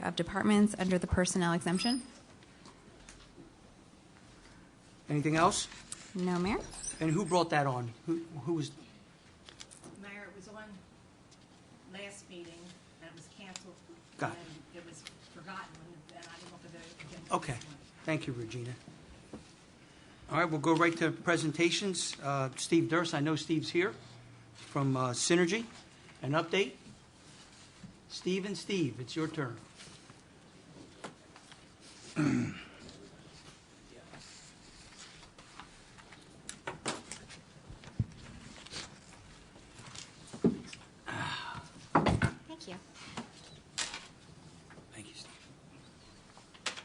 of departments under the personnel exemption. Anything else? No, Mayor. And who brought that on? Who was? Mayor, it was on last meeting, and it was canceled. Got it. And it was forgotten, and I didn't want to vote against Okay. this one. Thank you, Regina. All right, we'll go right to presentations. Steve Durst, I know Steve's here from Synergy. An update? Steve, it's your turn. Thank you. Thank you, Steve.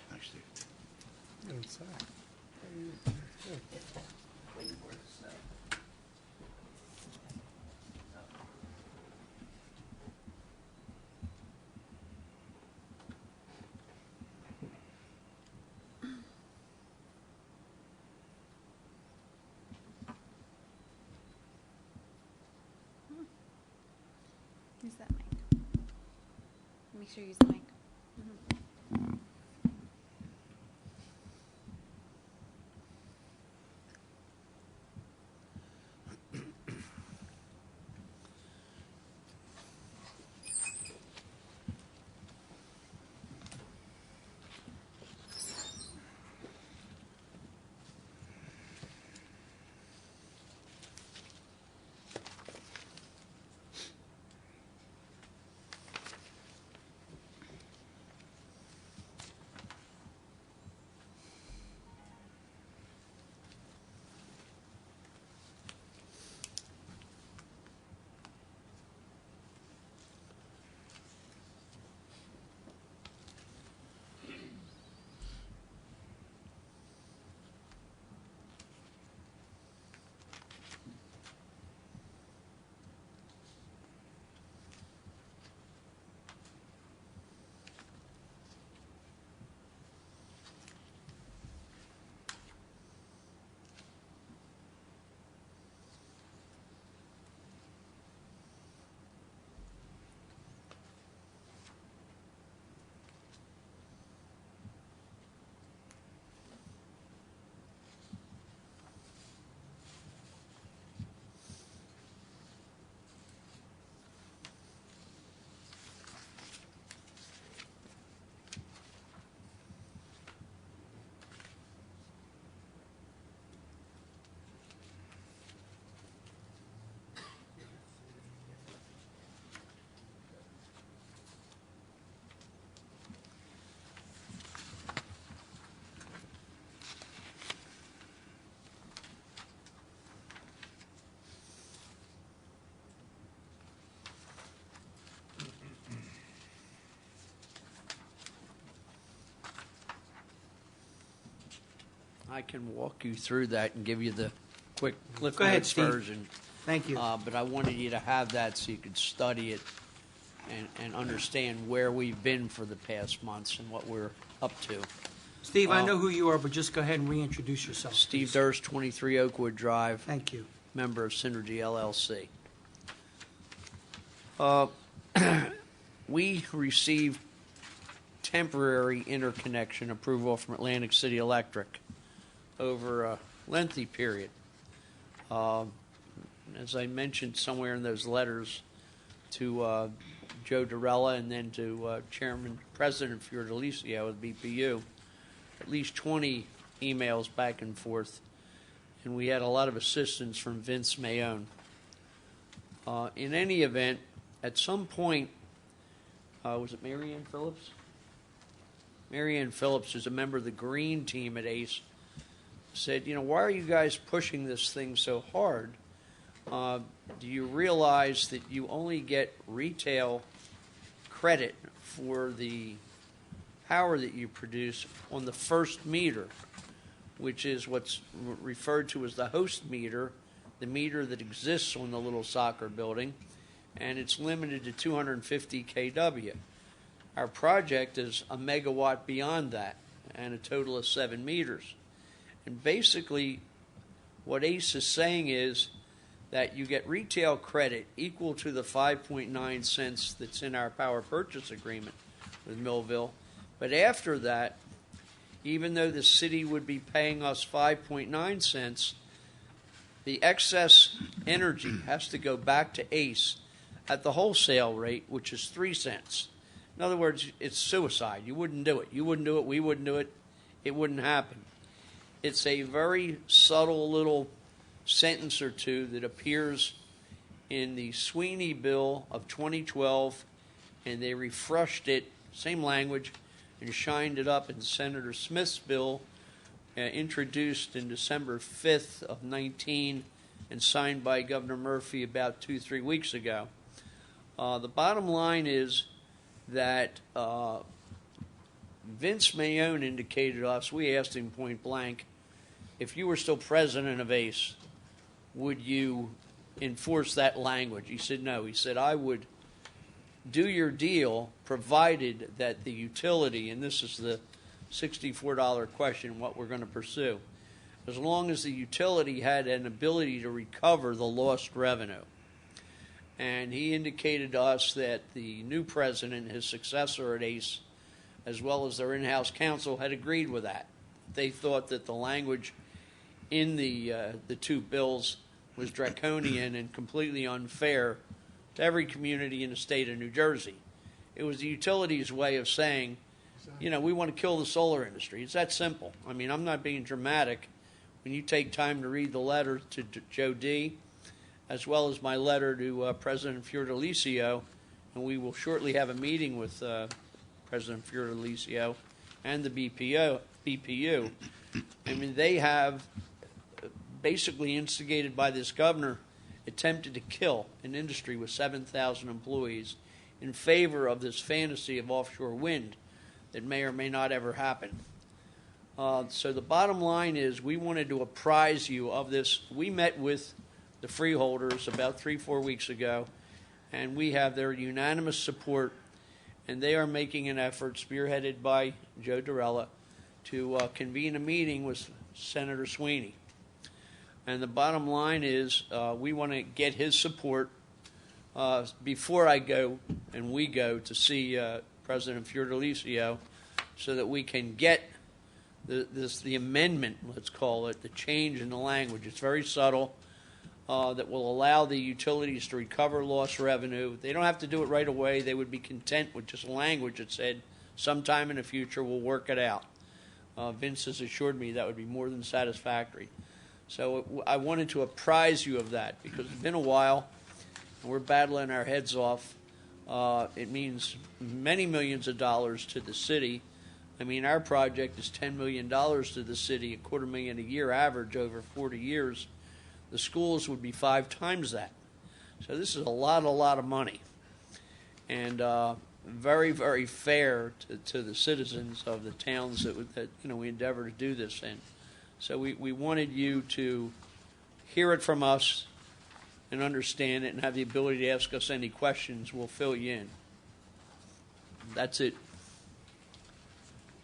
Thanks, Steve. Use that mic. Make sure you use the mic. I can walk you through that and give you the quick Cliff Go ahead, Notes Steve. version. Thank you. But I wanted you to have that so you could study it and understand where we've been for the past months and what we're up to. Steve, I know who you are, but just go ahead and reintroduce yourself. Steve please. Durst, 23 Oakwood Drive, Thank you. member of Synergy LLC. We received temporary interconnection approval from Atlantic City Electric over a lengthy period. As I mentioned somewhere in those letters to Joe Durella and then to President Fiordalicio of BPU, at least 20 emails back and forth, and we had a lot of assistance from Vince Mayone. In any event, at some point, was it Marianne Phillips? Marianne Phillips is a member of the Green team at ACE, said, why are you guys pushing this thing so hard? Do you realize that you only get retail credit for the power that you produce on the first meter, which is what's referred to as the host meter, the meter that exists on the little soccer building, and it's limited to 250 kW. Our project is a megawatt beyond that and a total of 7 meters. And basically, what ACE is saying is that you get retail credit equal to the 5.9 cents that's in our power purchase agreement with Millville. But after that, even though the city would be paying us 5.9 cents, the excess energy has to go back to ACE at the wholesale rate, which is 3 cents. In other words, it's suicide. You wouldn't do it. You wouldn't do it. We wouldn't do it. It wouldn't happen. It's a very subtle little sentence or two that appears in the Sweeney bill of 2012, and they refreshed it, same language, and shined it up in Senator Smith's bill, introduced in December 5th of 19 and signed by Governor Murphy about 2-3 weeks ago. The bottom line is that Vince Mayone indicated to us, we asked him point blank, if you were still president of ACE, would you enforce that language? He said no. He said, I would do your deal provided that the utility, and this is the $64 question, what we're going to pursue, as long as the utility had an ability to recover the lost revenue. And he indicated to us that the new president, his successor at ACE, as well as their in-house counsel, had agreed with that. They thought that the language in the two bills was draconian and completely unfair to every community in the state of New Jersey. It was the utilities' way of saying, you know, we want to kill the solar industry. It's that simple. I mean, I'm not being dramatic. When you take time to read the letter to Joe D., as well as my letter to President Fiordalicio, and we will shortly have a meeting with President Fiordalicio and the BPU. I mean, they have, basically instigated by this governor, attempted to kill an industry with 7,000 employees in favor of this fantasy of offshore wind that may or may not ever happen. So the bottom line is we wanted to apprise you of this. We met with the freeholders about 3-4 weeks ago, and we have their unanimous support, and they are making an effort, spearheaded by Joe Durella, to convene a meeting with Senator Sweeney. And the bottom line is we want to get his support before I go and we go to see President Fiordalicio, so that we can get the amendment, let's call it, the change in the language. It's very subtle, that will allow the utilities to recover lost revenue. They don't have to do it right away. They would be content with just language that said sometime in the future we'll work it out. Vince has assured me that would be more than satisfactory. So I wanted to apprise you of that, because it's been a while and we're battling our heads off. It means many millions of dollars to the city. I mean, our project is $10 million to the city, $250,000 a year average over 40 years. The schools would be 5 times that. So this is a lot of money. And very, very fair to the citizens of the towns that we endeavor to do this in. So we wanted you to hear it from us and understand it and have the ability to ask us any questions. We'll fill you in. That's it.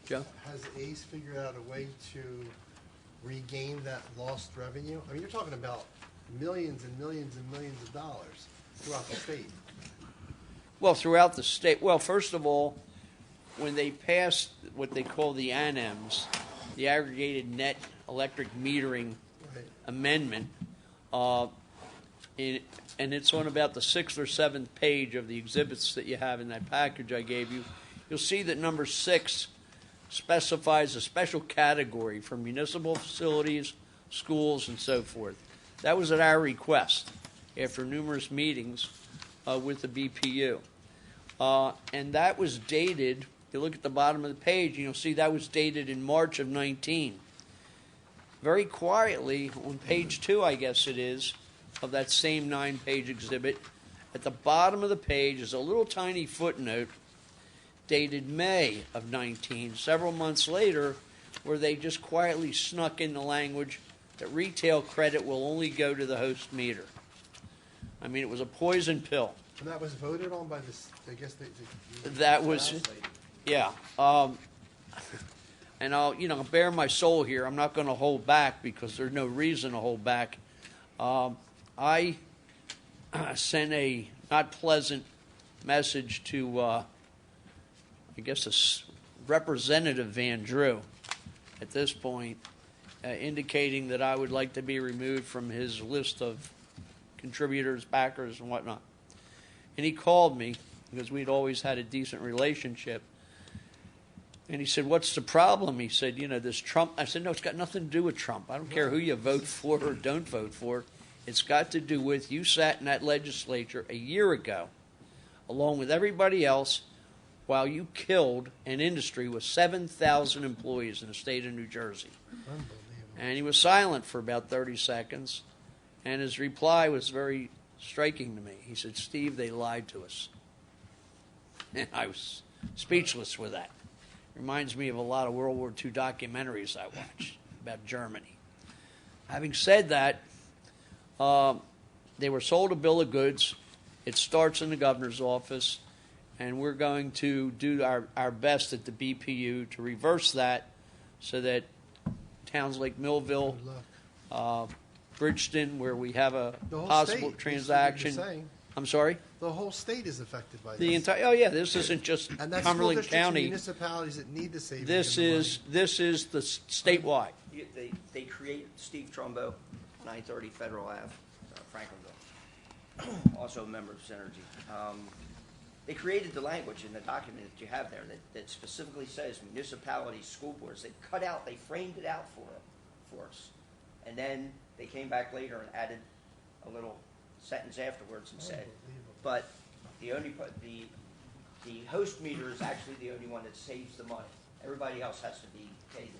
Joe? Has ACE figured out a way to regain that lost revenue? I mean, you're talking about millions and millions and millions of dollars throughout the state. Well, throughout the state. Well, first of all, when they passed what they call the ANEMS, the Aggregated Net Electric Metering Amendment, and it's on about the 6th or 7th page of the exhibits that you have in that package I gave you, you'll see that number 6 specifies a special category for municipal facilities, schools, and so forth. That was at our request after numerous meetings with the BPU. And that was dated, you look at the bottom of the page, and you'll see that was dated in March of 19. Very quietly, on page 2, I guess it is, of that same 9-page exhibit, at the bottom of the page is a little tiny footnote dated May of 19, several months later, where they just quietly snuck in the language that retail credit will only go to the host meter. I mean, it was a poison pill. And that was voted on by this, I guess That was, yeah. And I'll bare my soul here. I'm not going to hold back because there's no reason to hold back. I sent a not pleasant message to I guess, Representative Van Drew at this point, indicating that I would like to be removed from his list of contributors, backers, and whatnot. And he called me because we'd always had a decent relationship. And he said, "What's the problem?" He said, "This Trump." I said, "No, it's got nothing to do with Trump. I don't care who you vote for or don't vote for. It's got to do with you sat in that legislature a year ago, along with everybody else, while you killed an industry with 7,000 employees in the state of New Jersey." Unbelievable. And he was silent for about 30 seconds, and his reply was very striking to me. He said, "Steve, they lied to us." And I was speechless with that. Reminds me of a lot of World War II documentaries I watched about Germany. Having said that, they were sold a bill of goods. It starts in the governor's office, and we're going to do our best at the BPU to reverse that so that towns like Millville, Good luck. Bridgeton, where we have a The whole possible state, is what transaction. you're saying. I'm sorry? The whole state is affected by The this. entire, oh yeah, this isn't just And that's school Cumberland districts and County. municipalities that need the savings. This and the is the statewide. They created Steve Trumbo, 930 Federal Ave, Franklinville, also a member of Synergy. They created the language in the document that you have there that specifically says municipalities, school boards. They cut out, they framed it out for us. And then they came back later and added a little sentence afterwards and said, but the host meter is actually the only one that saves the money. Everybody else has to be paid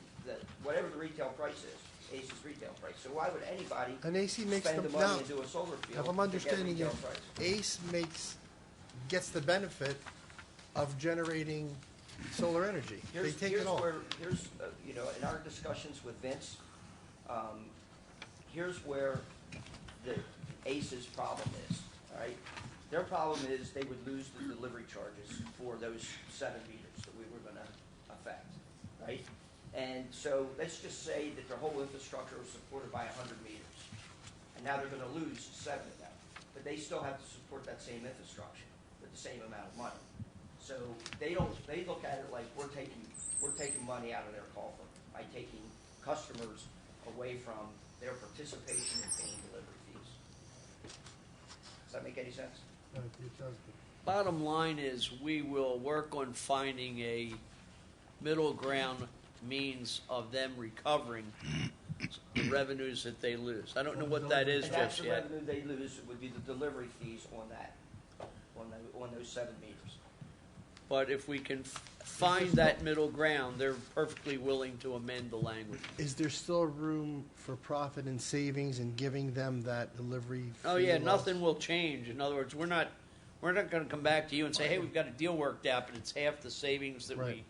whatever the retail price is, ACE's retail price. So why would anybody And AC makes spend them the money now. and do a solar field? If I'm to get understanding retail it, price? ACE gets the benefit of generating solar energy. They take it all. Here's in our discussions with Vince, here's where the ACE's problem is, all right? Their problem is they would lose the delivery charges for those 7 meters that we were going to affect, right? And so let's just say that their whole infrastructure was supported by 100 meters, and now they're going to lose 7 of them. But they still have to support that same infrastructure with the same amount of money. So they look at it like we're taking money out of their coffer by taking customers away from their participation in paying delivery fees. Does that make any sense? It does. Bottom line is we will work on finding a middle ground means of them recovering the revenues that they lose. I don't know what that is And that's just the yet. revenue they lose, would be the delivery fees on that, on those 7 meters. But if we can find that middle ground, they're perfectly willing to amend the language. Is there still room for profit and savings in giving them that delivery? Oh fee yeah, loss? nothing will change. In other words, we're not going to come back to you and say, "Hey, we've got a deal worked out, but it's half the savings that Right. we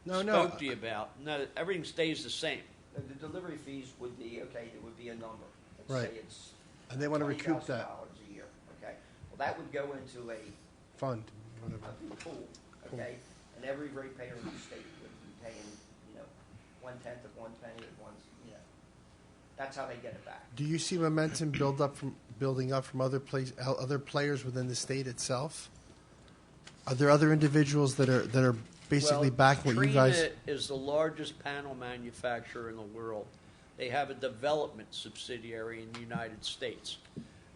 No, spoke to you about." No, everything stays the same. The delivery fees would be, okay, there would be a number. Right. Let's say it's And they want to recoup that $20,000 a year, okay? Well, that would go into a fund, whatever. pool, okay? And every ratepayer in the state would be paying, 1/10 of 1 penny of one, that's how they get it back. Do you see momentum building up from other players within the state itself? Are there other individuals that are basically backing what you guys? Trina is the largest panel manufacturer in the world. They have a development subsidiary in the United States.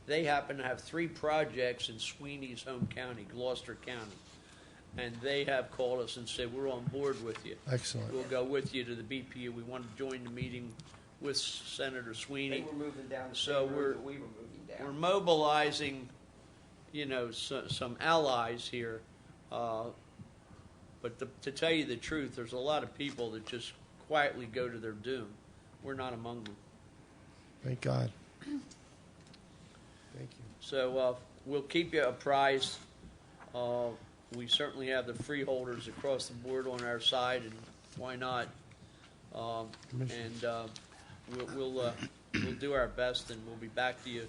They happen to have 3 projects in Sweeney's home county, Gloucester County. And they have called us and said, "We're on board with you. Excellent. We'll go with you to the BPU. We want to join the meeting with Senator Sweeney." They were moving down the So same we're- road that we were moving down. We're mobilizing, some allies here. But to tell you the truth, there's a lot of people that just quietly go to their doom. We're not among them. Thank God. Thank you. So we'll keep you apprised. We certainly have the freeholders across the board on our side, and why not? We'll do our best, and we'll be back to you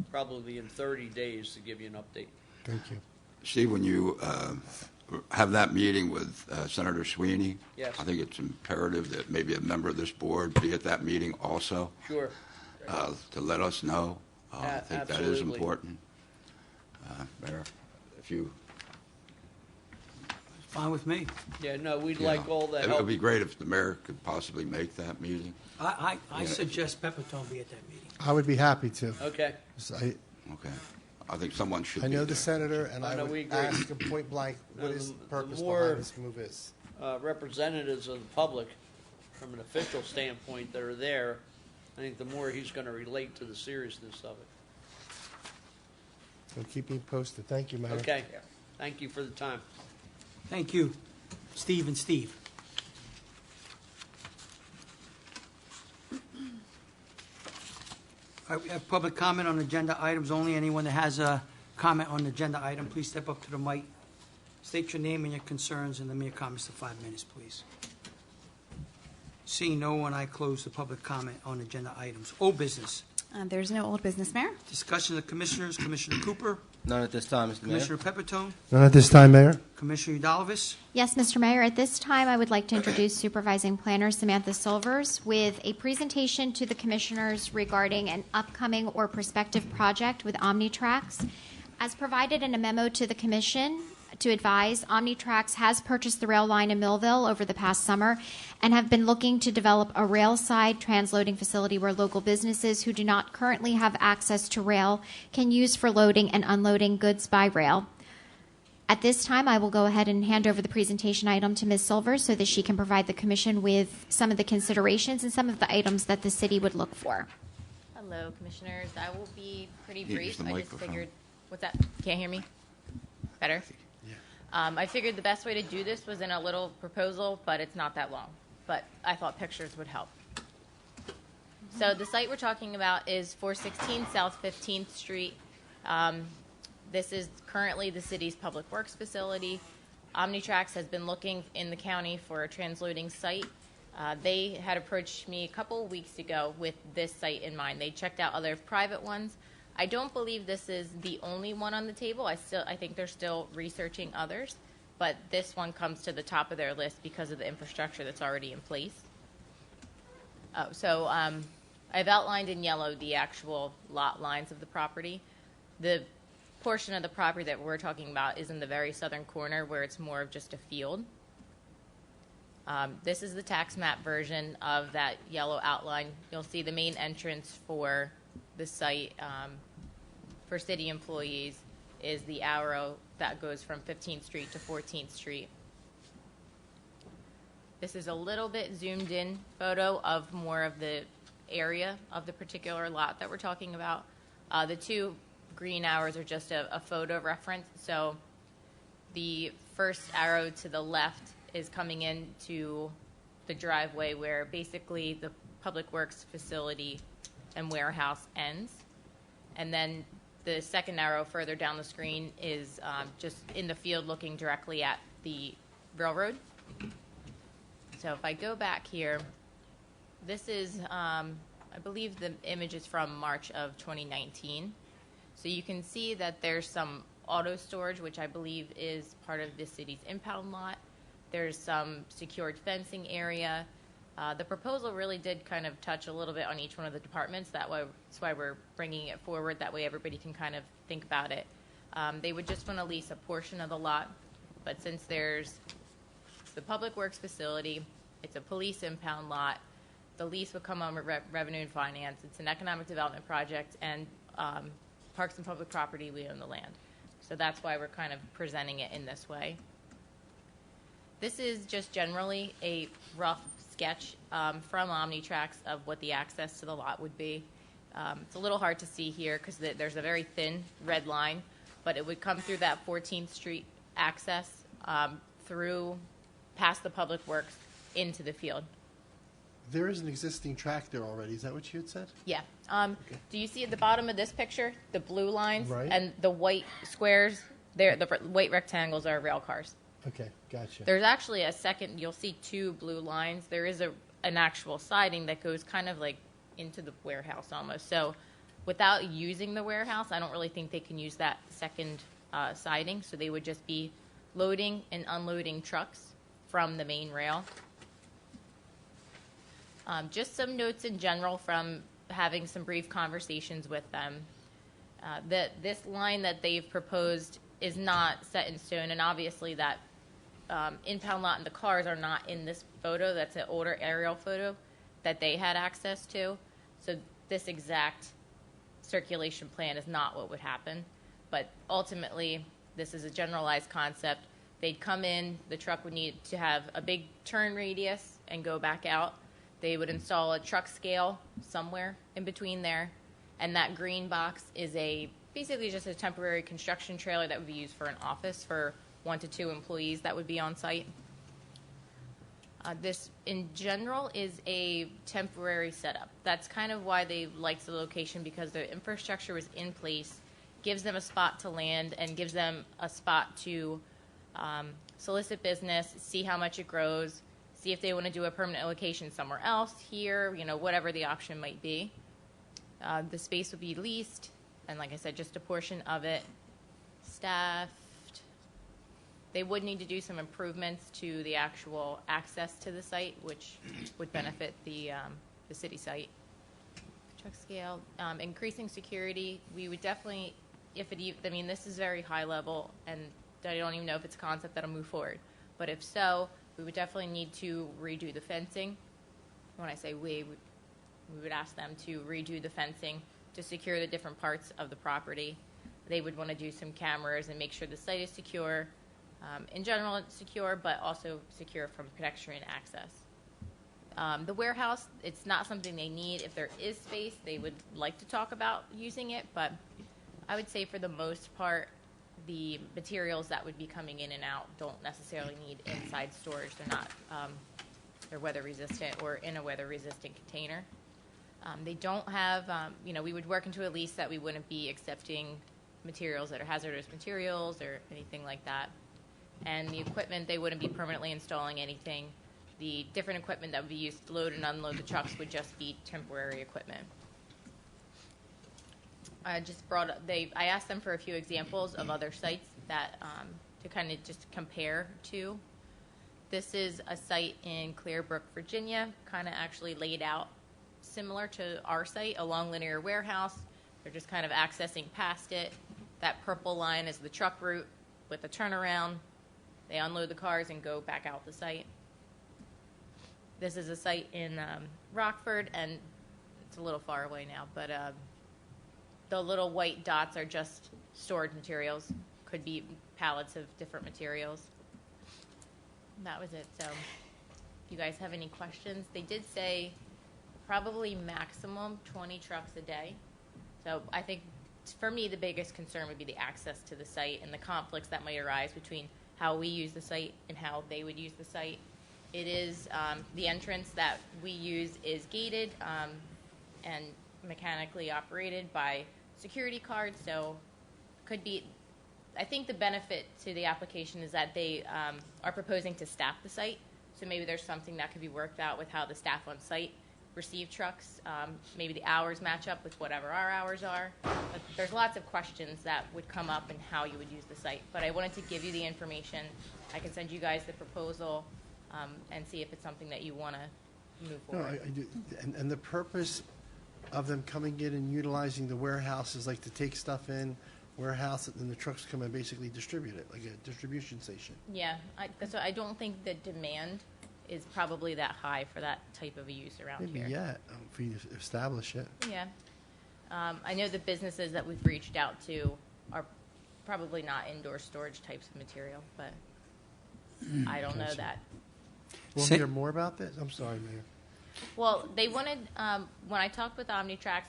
probably in 30 days to give you an update. Thank you. Steve, when you have that meeting with Senator Sweeney, Yes. I think it's imperative that maybe a member of this board be at that meeting also Sure. to let us know. I think that is Absolutely. important. Mayor, if you Fine with me. Yeah, no, we'd Yeah. like all the It help. would be great if the mayor could possibly make that meeting. I Yeah. suggest Pepitone be at that meeting. I would be happy to. Okay. So Okay. I think someone should I be know there. the senator, and I I know we would agree. ask him point blank what No, his the purpose more- behind this move is. Representatives of the public, from an official standpoint, that are there, I think the more he's going to relate to the seriousness of it. So keep me posted. Thank you, Mayor. Okay. Thank you for the time. Thank you, Steve and Steve. All right, we have public comment on agenda items only. Anyone that has a comment on the agenda item, please step up to the mic. State your name and your concerns, and limit your comments to 5 minutes, please. Seeing no one, I close the public comment on agenda items. Old business. There's no old business, Mayor. Discussion of commissioners, Commissioner Cooper, None at this time, Mr. Mayor. Commissioner Pepitone, None at this time, Mayor. Commissioner Udalvis. Yes, Mr. Mayor, at this time, I would like to introduce Supervising Planner Samantha Silvers with a presentation to the Commissioners regarding an upcoming or prospective project with OmniTrax. As provided in a memo to the Commission to advise, OmniTrax has purchased the rail line in Millville over the past summer and have been looking to develop a rail-side transloading facility where local businesses who do not currently have access to rail can use for loading and unloading goods by rail. At this time, I will go ahead and hand over the presentation item to Ms. Silvers so that she can provide the Commission with some of the considerations and some of the items that the city would look for. Hello, Commissioners. I will be pretty Yeah, use brief. the I just microphone. figured, what's that? Can't hear me? Better? I figured the best way to do this was in a little proposal, but it's not that long. But I thought pictures would help. So the site we're talking about is 416 South 15th Street. This is currently the city's public works facility. OmniTrax has been looking in the county for a transloading site. They had approached me a couple weeks ago with this site in mind. They checked out other private ones. I don't believe this is the only one on the table. I think they're still researching others, but this one comes to the top of their list because of the infrastructure that's already in place. I've outlined in yellow the actual lot lines of the property. The portion of the property that we're talking about is in the very southern corner where it's more of just a field. This is the tax map version of that yellow outline. You'll see the main entrance for the site for city employees is the arrow that goes from 15th Street to 14th Street. This is a little bit zoomed in photo of more of the area of the particular lot that we're talking about. The two green arrows are just a photo reference. So the first arrow to the left is coming into the driveway where basically the Public Works facility and warehouse ends. And then the second arrow further down the screen is just in the field looking directly at the railroad. So if I go back here, this is, I believe the image is from March of 2019. So you can see that there's some auto storage, which I believe is part of the city's impound lot. There's some secured fencing area. The proposal really did kind of touch a little bit on each one of the departments. That's why we're bringing it forward. That way everybody can kind of think about it. They would just want to lease a portion of the lot, but since there's the Public Works facility, it's a police impound lot, the lease would come on revenue and finance. It's an economic development project, and Parks and Public Property, we own the land. So that's why we're kind of presenting it in this way. This is just generally a rough sketch from OmniTrax of what the access to the lot would be. It's a little hard to see here because there's a very thin red line, but it would come through that 14th Street access through past the Public Works into the field. There is an existing track there already. Is that what you had said? Yeah. Do you see at the bottom of this picture the blue lines Right. and the white squares? The white rectangles are rail cars. Okay, gotcha. There's actually a second, you'll see two blue lines. There is an actual siding that goes kind of like into the warehouse almost. So without using the warehouse, I don't really think they can use that second siding. So they would just be loading and unloading trucks from the main rail. Just some notes in general from having some brief conversations with them. This line that they've proposed is not set in stone, and obviously that impound lot and the cars are not in this photo. That's an older aerial photo that they had access to. So this exact circulation plan is not what would happen. But ultimately, this is a generalized concept. They'd come in, the truck would need to have a big turn radius and go back out. They would install a truck scale somewhere in between there. And that green box is basically just a temporary construction trailer that would be used for an office for 1 to 2 employees that would be on site. This, in general, is a temporary setup. That's kind of why they liked the location, because the infrastructure was in place, gives them a spot to land, and gives them a spot to solicit business, see how much it grows, see if they want to do a permanent location somewhere else, here, whatever the option might be. The space would be leased, and like I said, just a portion of it staffed. They would need to do some improvements to the actual access to the site, which would benefit the city site. Truck scale, increasing security. We would definitely, this is very high level, and I don't even know if it's a concept that'll move forward. But if so, we would definitely need to redo the fencing. When I say we would ask them to redo the fencing to secure the different parts of the property. They would want to do some cameras and make sure the site is secure. In general, it's secure, but also secure from pedestrian access. The warehouse, it's not something they need. If there is space, they would like to talk about using it, but I would say for the most part, the materials that would be coming in and out don't necessarily need inside storage. They're not, they're weather resistant or in a weather resistant container. They don't have, we would work into a lease that we wouldn't be accepting materials that are hazardous materials or anything like that. And the equipment, they wouldn't be permanently installing anything. The different equipment that would be used to load and unload the trucks would just be temporary equipment. I asked them for a few examples of other sites that to kind of just compare to. This is a site in Clearbrook, Virginia, kind of actually laid out similar to our site, a long linear warehouse. They're just kind of accessing past it. That purple line is the truck route with a turnaround. They unload the cars and go back out the site. This is a site in Rockford, and it's a little far away now, but the little white dots are just storage materials. Could be pallets of different materials. That was it. So if you guys have any questions, they did say probably maximum 20 trucks a day. So I think for me, the biggest concern would be the access to the site and the conflicts that might arise between how we use the site and how they would use the site. It is, the entrance that we use is gated and mechanically operated by security cards, so could be, I think the benefit to the application is that they are proposing to staff the site, so maybe there's something that could be worked out with how the staff on site receive trucks. Maybe the hours match up with whatever our hours are. But there's lots of questions that would come up in how you would use the site. But I wanted to give you the information. I can send you guys the proposal and see if it's something that you want to move No, forward. I do. And the purpose of them coming in and utilizing the warehouse is like to take stuff in, warehouse it, and the trucks come and basically distribute it, like a distribution station. Yeah, so I don't think the demand is probably that high for that type of a use around Maybe here. yet, if we establish it. Yeah. I know the businesses that we've reached out to are probably not indoor storage types of material, but I don't know Gotcha. that. We'll Say- hear more about this? I'm sorry, Mayor. Well, they wanted, when I talked with Omnitrax,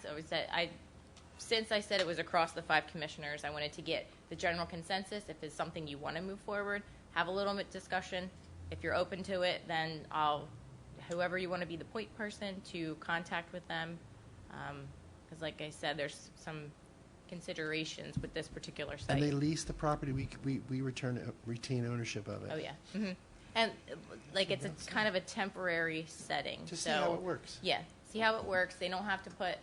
since I said it was across the 5 commissioners, I wanted to get the general consensus. If it's something you want to move forward, have a little bit discussion. If you're open to it, then whoever you want to be the point person to contact with them. Because like I said, there's some considerations with this particular site. And they lease the property, we retain ownership of it. Oh, yeah. Mm-hmm. And like it's a kind of a temporary setting. Just so, see how it works. Yeah, see how it works. They don't have to put,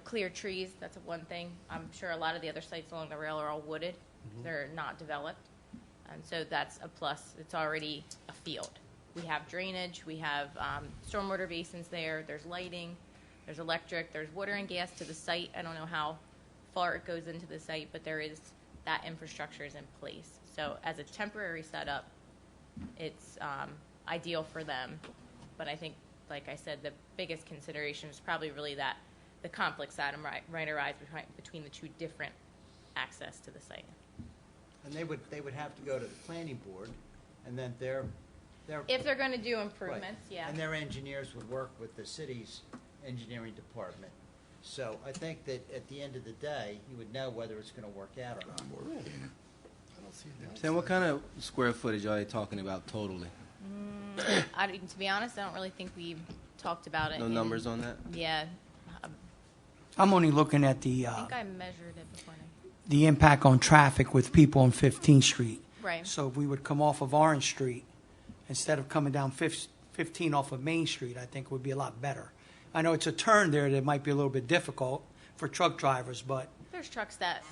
clear trees. That's one thing. I'm sure a lot of the other sites along the rail are all wooded. Mm-hmm. They're not developed. And so that's a plus. It's already a field. We have drainage. We have stormwater basins there. There's lighting. There's electric. There's water and gas to the site. I don't know how far it goes into the site, but that infrastructure is in place. So as a temporary setup, it's ideal for them. But I think, like I said, the biggest consideration is probably really that the conflicts that might arise between the two different access to the site. And they would have to go to the planning board, and then their If they're going to do improvements, right. yeah. And their engineers would work with the city's engineering department. So I think that at the end of the day, you would know whether it's going to work out or not. I don't see a downside. Sam, what kind of square footage are they talking about totally? To be honest, I don't really think we've talked about it. No numbers on that? Yeah. I'm only looking at I think I measured it before. the impact on traffic with people on 15th Street. Right. So if we would come off of Orange Street, instead of coming down 15 off of Main Street, I think would be a lot better. I know it's a turn there that might be a little bit difficult for truck drivers, but, There's trucks that,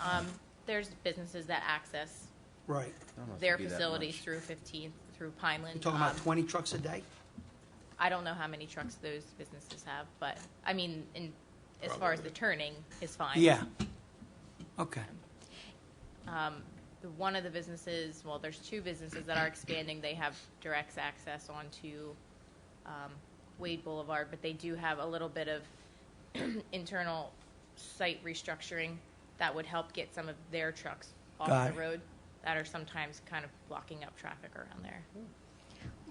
there's businesses that access right. I don't know if their it'd be that facilities much. through 15th, through Pineland. You're talking about 20 trucks a day? I don't know how many trucks those businesses have, but, I mean, as far as the turning is fine. Yeah. Okay. One of the businesses, well, there's two businesses that are expanding. They have direct access onto Wade Boulevard, but they do have a little bit of internal site restructuring that would help get some of their trucks off Got the it. road that are sometimes kind of blocking up traffic around there.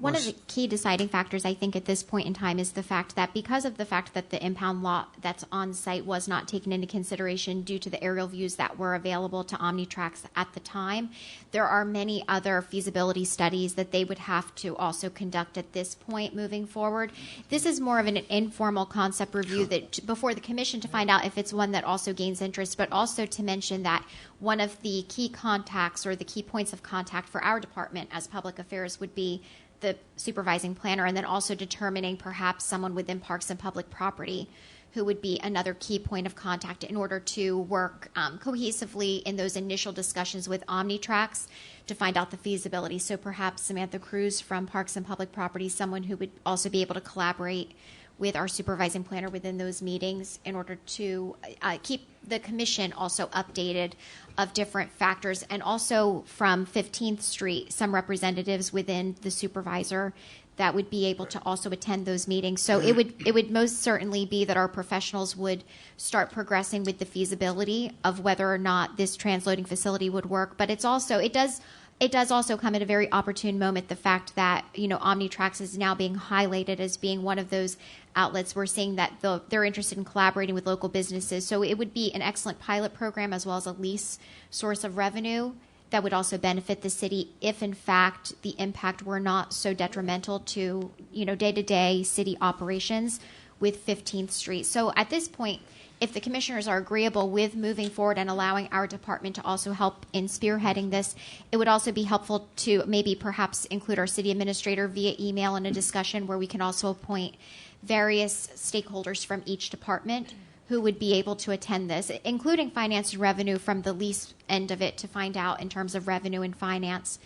One of the key deciding factors, I think, at this point in time is the fact that because of the fact that the impound lot that's on site was not taken into consideration due to the aerial views that were available to Omnitrax at the time, there are many other feasibility studies that they would have to also conduct at this point moving forward. This is more of an informal concept review that before the commission to find out if it's one that also gains interest, but also to mention that one of the key contacts or the key points of contact for our department as public affairs would be the supervising planner, and then also determining perhaps someone within Parks and Public Property who would be another key point of contact in order to work cohesively in those initial discussions with Omnitrax to find out the feasibility. So perhaps Samantha Cruz from Parks and Public Property, someone who would also be able to collaborate with our supervising planner within those meetings in order to keep the commission also updated of different factors, and also from 15th Street, some representatives within the supervisor that would be able to also attend those meetings. So it would most certainly be that our professionals would start progressing with the feasibility of whether or not this transloading facility would work. But it's also it does also come at a very opportune moment, the fact that, Omnitrax is now being highlighted as being one of those outlets. We're seeing that they're interested in collaborating with local businesses. So it would be an excellent pilot program as well as a lease source of revenue that would also benefit the city if, in fact, the impact were not so detrimental to, day-to-day city operations with 15th Street. So at this point, if the commissioners are agreeable with moving forward and allowing our department to also help in spearheading this, it would also be helpful to maybe perhaps include our city administrator via email in a discussion where we can also appoint various stakeholders from each department who would be able to attend this, including finance and revenue from the lease end of it, to find out in terms of revenue and finance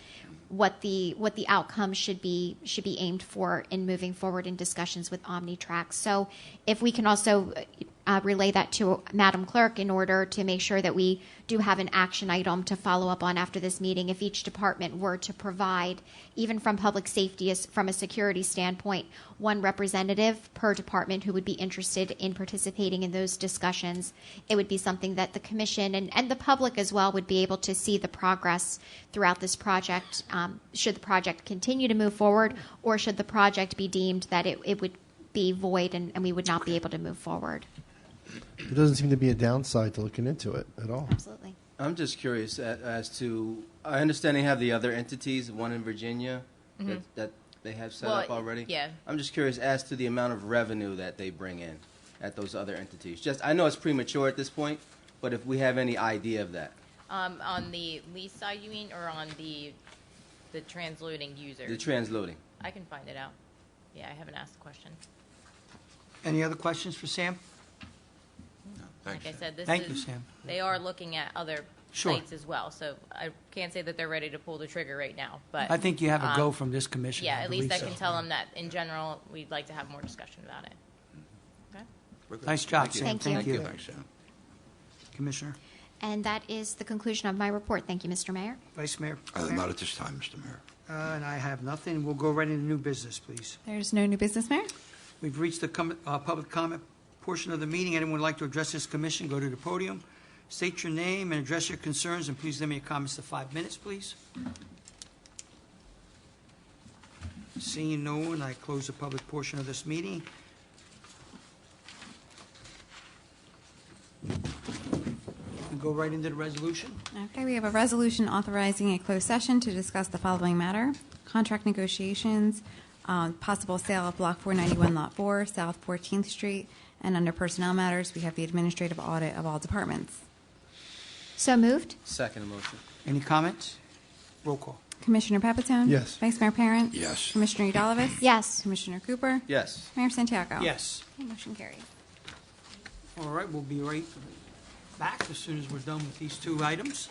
what the outcome should be aimed for in moving forward in discussions with Omnitrax. So if we can also relay that to Madam Clerk in order to make sure that we do have an action item to follow up on after this meeting, if each department were to provide, even from public safety, from a security standpoint, one representative per department who would be interested in participating in those discussions, it would be something that the commission and the public as well would be able to see the progress throughout this project, should the project continue to move forward, or should the project be deemed that it would be void and we would not be able to move forward. There doesn't seem to be a downside to looking into it at all. Absolutely. I'm just curious as to, I understand they have the other entities, one in Virginia that they have set up already. Yeah. I'm just curious as to the amount of revenue that they bring in at those other entities. I know it's premature at this point, but if we have any idea of that. On the lease side, you mean, or on the transloading user? The transloading. I can find it out. Yeah, I haven't asked the question. Any other questions for Sam? Thanks. Like I said, Thank you, Sam. They are looking at other Sure. sites as well, so I can't say that they're ready to pull the trigger right now. But I think you have a go from this commission. yeah, at least I believe can so. tell them that in general we'd like to have more discussion about it. Okay. Nice job, Sam. Thank you. Thanks, Sam. Commissioner, And that is the conclusion of my report. Thank you, Mr. Mayor. Vice Mayor. Not at this time, Mr. Mayor. And I have nothing. We'll go right into new business, please. There's no new business, Mayor? We've reached the public comment portion of the meeting. Anyone would like to address this commission, go to the podium, state your name and address your concerns, and please limit your comments to 5 minutes, please. Seeing no one, I close the public portion of this meeting. We go right into the resolution. Okay, we have a resolution authorizing a closed session to discuss the following matter: contract negotiations, possible sale of Block 491, Lot 4, South 14th Street, and under personnel matters, we have the administrative audit of all departments. So moved. Second motion. Any comments? Roll call. Commissioner Pepitone? Yes. Vice Mayor Parent? Yes. Commissioner Eudalovich? Yes. Commissioner Cooper? Yes. Mayor Santiago? Yes. Okay, motion carries. All right, we'll be right back as soon as we're done with these two items.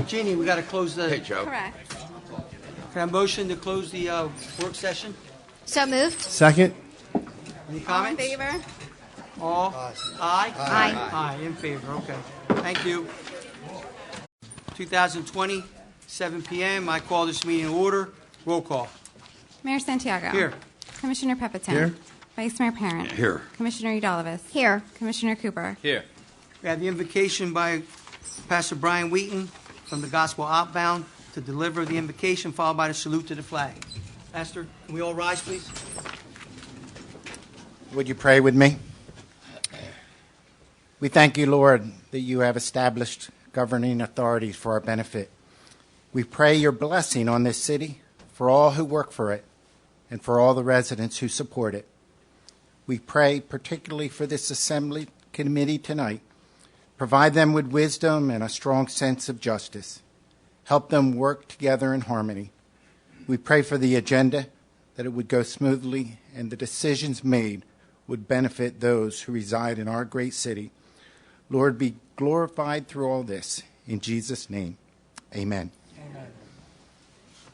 Jeannie, we got to close the. Hey, Joe. Correct. Can I motion to close the work session? So moved. Second? Any All in comments? favor? All? Aye? Aye. Aye, in favor, okay. Thank you. 2020, 7 p.m. I call this meeting in order. Roll call. Mayor Santiago. Here. Commissioner Pepitone. Here. Vice Mayor Parent. Here. Commissioner Udalvis. Here. Commissioner Cooper. Here. We have the invocation by Pastor Brian Wheaton from the Gospel Outbound to deliver the invocation, followed by the salute to the flag. Pastor, can we all rise, please? Would you pray with me? We thank you, Lord, that you have established governing authorities for our benefit. We pray your blessing on this city, for all who work for it, and for all the residents who support it. We pray particularly for this assembly committee tonight. Provide them with wisdom and a strong sense of justice. Help them work together in harmony. We pray for the agenda, that it would go smoothly and the decisions made would benefit those who reside in our great city. Lord, be glorified through all this. In Jesus' name, amen. Amen.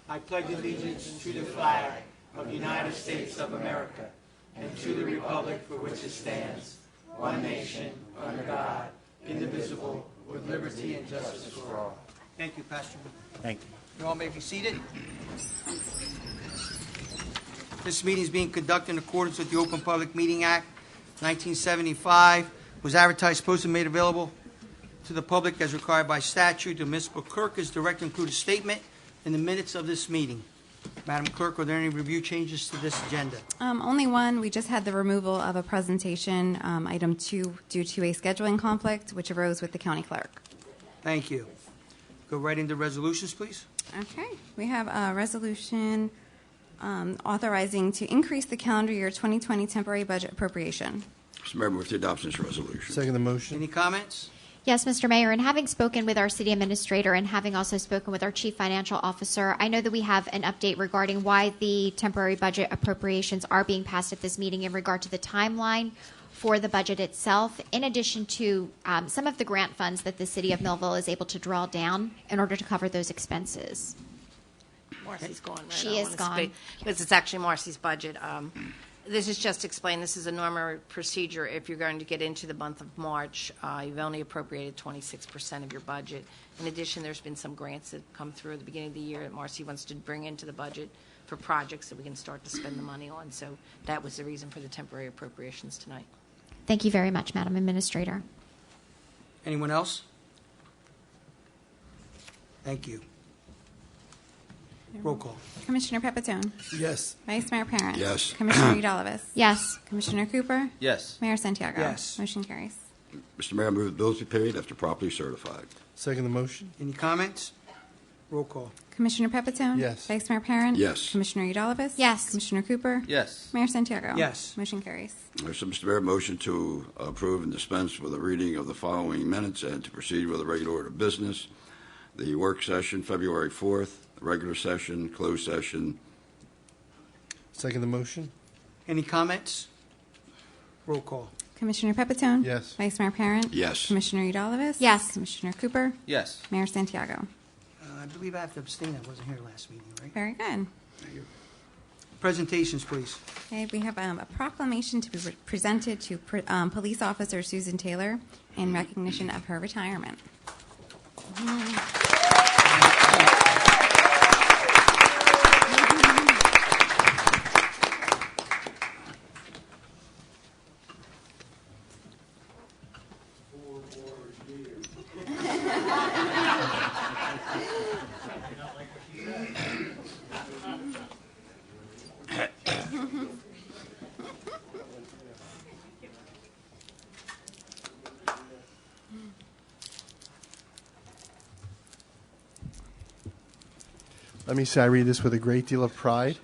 I pledge allegiance to the flag of the United States of America and to the republic for which it stands, one nation, under God, indivisible, with liberty and justice for all. Thank you, Pastor. Thank you. You all may be seated. This meeting is being conducted in accordance with the Open Public Meeting Act 1975. Was advertised, posted, and made available to the public as required by statute. The municipal clerk is directed to include a statement in the minutes of this meeting. Madam Clerk, are there any review changes to this agenda? Only one. We just had the removal of a presentation, item 2, due to a scheduling conflict, which arose with the county clerk. Thank you. Go right into resolutions, please. Okay. We have a resolution authorizing to increase the calendar year 2020 temporary budget appropriation. Mr. Mayor, move the adoption of this resolution. Second the motion? Any comments? Yes, Mr. Mayor, and having spoken with our city administrator and having also spoken with our chief financial officer, I know that we have an update regarding why the temporary budget appropriations are being passed at this meeting in regard to the timeline for the budget itself, in addition to some of the grant funds that the city of Millville is able to draw down in order to cover those expenses. Marcy's gone, right? She I is wanna gone. speak, because it's actually Marcy's budget. This is just to explain, this is a normal procedure. If you're going to get into the month of March, you've only appropriated 26% of your budget. In addition, there's been some grants that come through at the beginning of the year that Marcy wants to bring into the budget for projects that we can start to spend the money on. So that was the reason for the temporary appropriations tonight. Thank you very much, Madam Administrator. Anyone else? Thank you. Roll call. Commissioner Pepitone. Yes. Vice Mayor Parent. Yes. Commissioner Udalvis. Yes. Commissioner Cooper. Yes. Mayor Santiago. Yes. Motion carries. Mr. Mayor, move the bills be paid after properly certified. Second the motion? Any comments? Roll call. Commissioner Pepitone. Yes. Vice Mayor Parent. Yes. Commissioner Udalvis. Yes. Commissioner Cooper. Yes. Mayor Santiago. Yes. Motion carries. So, Mr. Mayor, motion to approve and dispense with the reading of the following minutes and to proceed with the regular order of business. The work session, February 4th, regular session, closed session. Second the motion? Any comments? Roll call. Commissioner Pepitone. Yes. Vice Mayor Parent. Yes. Commissioner Udalvis. Yes. Commissioner Cooper. Yes. Mayor Santiago. I believe I have to abstain. I wasn't here last meeting, right? Very good. Thank you. Presentations, please. Okay, we have a proclamation to be presented to Police Officer Susan Taylor in recognition of her retirement. Let me say I read this with a great deal of pride.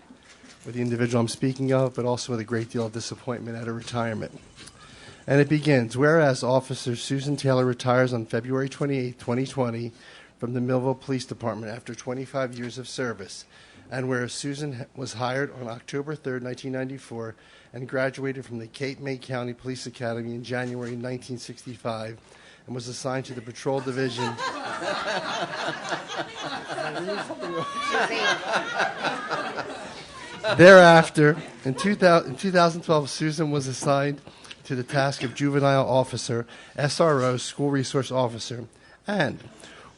with the individual I'm speaking of, but also with a great deal of disappointment at her retirement. And it begins, whereas Officer Susan Taylor retires on February 28, 2020, from the Millville Police Department after 25 years of service, and whereas Susan was hired on October 3, 1994, and graduated from the Cape May County Police Academy in January 1965, and was assigned to the Patrol Division. Thereafter, in 2012, Susan was assigned to the task of Juvenile Officer, SRO, School Resource Officer, and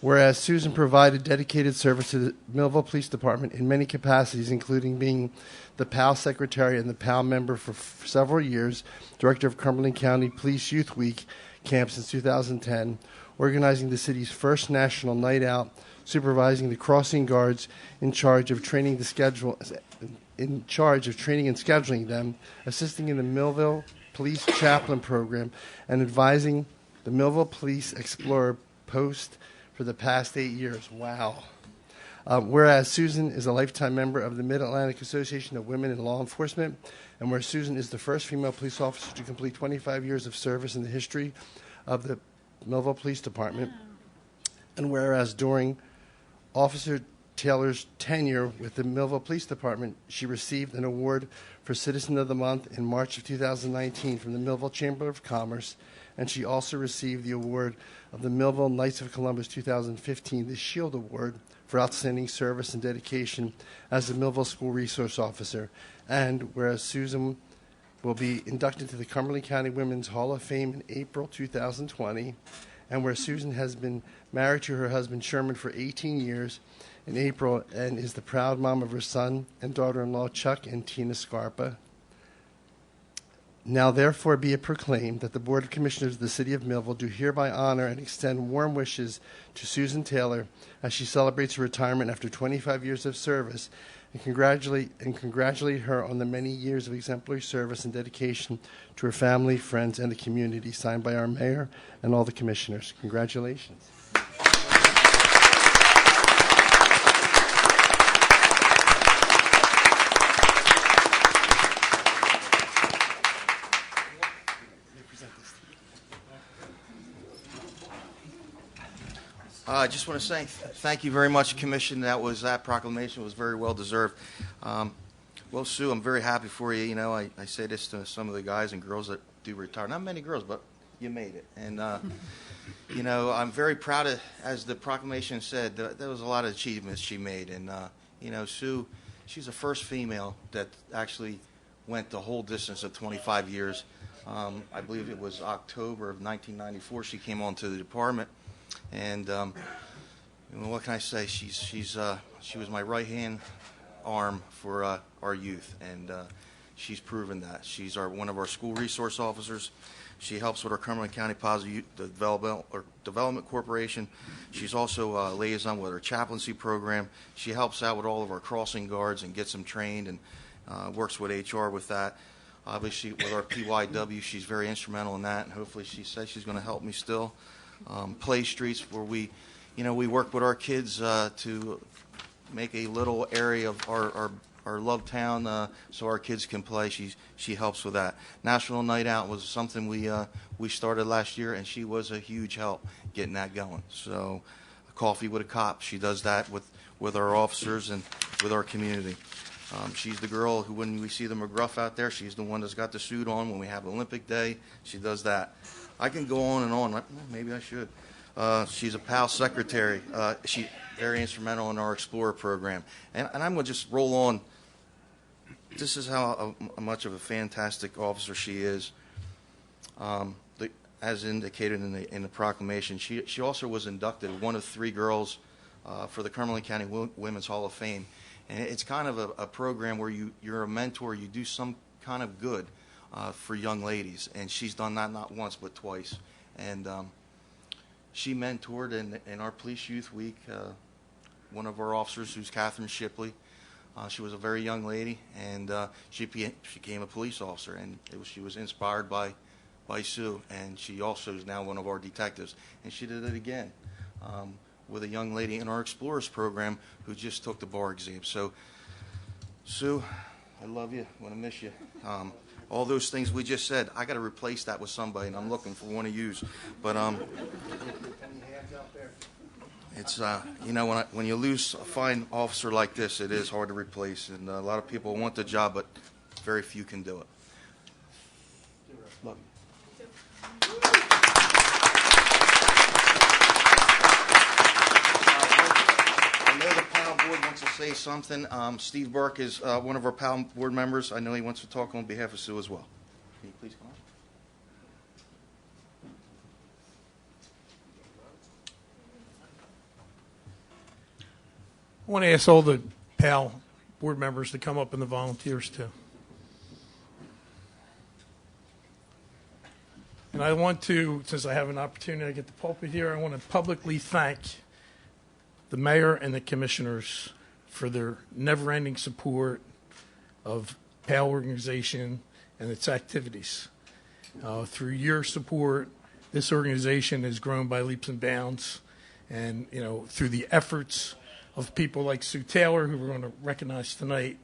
whereas Susan provided dedicated service to the Millville Police Department in many capacities, including being the PAL Secretary and the PAL member for several years, Director of Cumberland County Police Youth Week camp since 2010, organizing the city's first national night out, supervising the crossing guards in charge of training and scheduling them, assisting in the Millville Police Chaplain Program, and advising the Millville Police Explorer Post for the past 8 years. Wow. Whereas Susan is a lifetime member of the Mid-Atlantic Association of Women in Law Enforcement, and where Susan is the first female police officer to complete 25 years of service in the history of the Millville Police Department, and whereas during Officer Taylor's tenure with the Millville Police Department, she received an award for Citizen of the Month in March of 2019 from the Millville Chamber of Commerce, and she also received the award of the Millville Knights of Columbus 2015, the Shield Award for outstanding service and dedication as a Millville School Resource Officer. And whereas Susan will be inducted to the Cumberland County Women's Hall of Fame in April 2020, and where Susan has been married to her husband Sherman for 18 years in April and is the proud mom of her son and daughter-in-law Chuck and Tina Scarpa. Now therefore be it proclaimed that the Board of Commissioners of the City of Millville do hereby honor and extend warm wishes to Susan Taylor as she celebrates her retirement after 25 years of service, and congratulate her on the many years of exemplary service and dedication to her family, friends, and the community, signed by our mayor and all the commissioners. Congratulations. I just want to say thank you very much, Commission. That proclamation was very well deserved. Well, Sue, I'm very happy for you. You know, I say this to some of the guys and girls that do retire. Not many girls, but you made it. And, you know, I'm very proud of, as the proclamation said, there was a lot of achievements she made. And, you know, Sue, she's the first female that actually went the whole distance of 25 years. I believe it was October of 1994 she came onto the department. And what can I say? She was my right-hand arm for our youth, and she's proven that. She's one of our school resource officers. She helps with our Cumberland County Positive Youth Development Corporation. She's also a liaison with our chaplaincy program. She helps out with all of our crossing guards and gets them trained, and works with HR with that. Obviously, with our PYW, she's very instrumental in that, and hopefully she says she's going to help me still. Play Streets, where we work with our kids to make a little area of our love town so our kids can play. She helps with that. National Night Out was something we started last year, and she was a huge help getting that going. So, Coffee with a Cop, she does that with our officers and with our community. She's the girl who, when we see the McGruff out there, she's the one that's got the suit on. When we have Olympic Day, she does that. I can go on and on. Maybe I should. She's a PAL secretary. She's very instrumental in our Explorer program. And I'm going to just roll on. This is how much of a fantastic officer she is. As indicated in the proclamation, she also was inducted, one of 3 girls, for the Cumberland County Women's Hall of Fame. And it's kind of a program where you're a mentor, you do some kind of good for young ladies, and she's done that not once but twice. And she mentored in our Police Youth Week one of our officers, who's Catherine Shipley. She was a very young lady, and she became a police officer, and she was inspired by Sue, and she also is now one of our detectives. And she did it again with a young lady in our Explorers program who just took the bar exam. So, Sue, I love you. Want to miss you. All those things we just said, I got to replace that with somebody, and I'm looking for one to use. But it's when you lose a fine officer like this, it is hard to replace, and a lot of people want the job, but very few can do it. Love you. I know the panel board wants to say something. Steve Burke is one of our panel board members. I know he wants to talk on behalf of Sue as well. Can you please come on? I want to ask all the PAL board members to come up and the volunteers too. And I want to, since I have an opportunity to get the pulpit here, I want to publicly thank the mayor and the commissioners for their never-ending support of PAL organization and its activities. Through your support, this organization has grown by leaps and bounds, and through the efforts of people like Sue Taylor, who we're going to recognize tonight,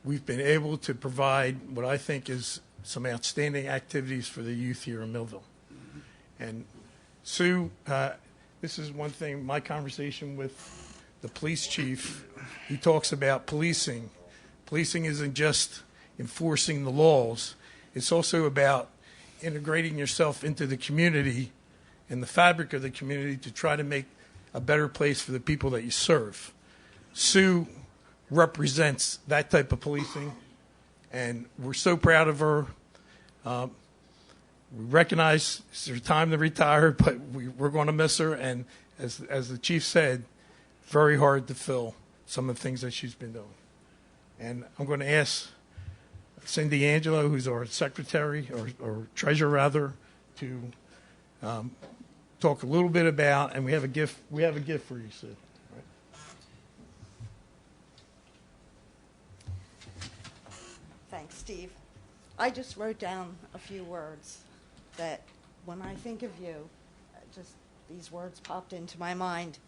we've been able to provide what I think is some outstanding activities for the youth here in Millville. And Sue, this is one thing, my conversation with the police chief, he talks about policing. Policing isn't just enforcing the laws, it's also about integrating yourself into the community and the fabric of the community to try to make a better place for the people that you serve. Sue represents that type of policing, and we're so proud of her. We recognize it's her time to retire, but we're going to miss her, and as the chief said, very hard to fill some of the things that she's been doing. And I'm going to ask Cindy Angelo, who's our secretary, or treasurer rather, to talk a little bit about, and we have a gift for you, Sid. Right. Thanks, Steve. I just wrote down a few words that when I think of you, just these words popped into my mind.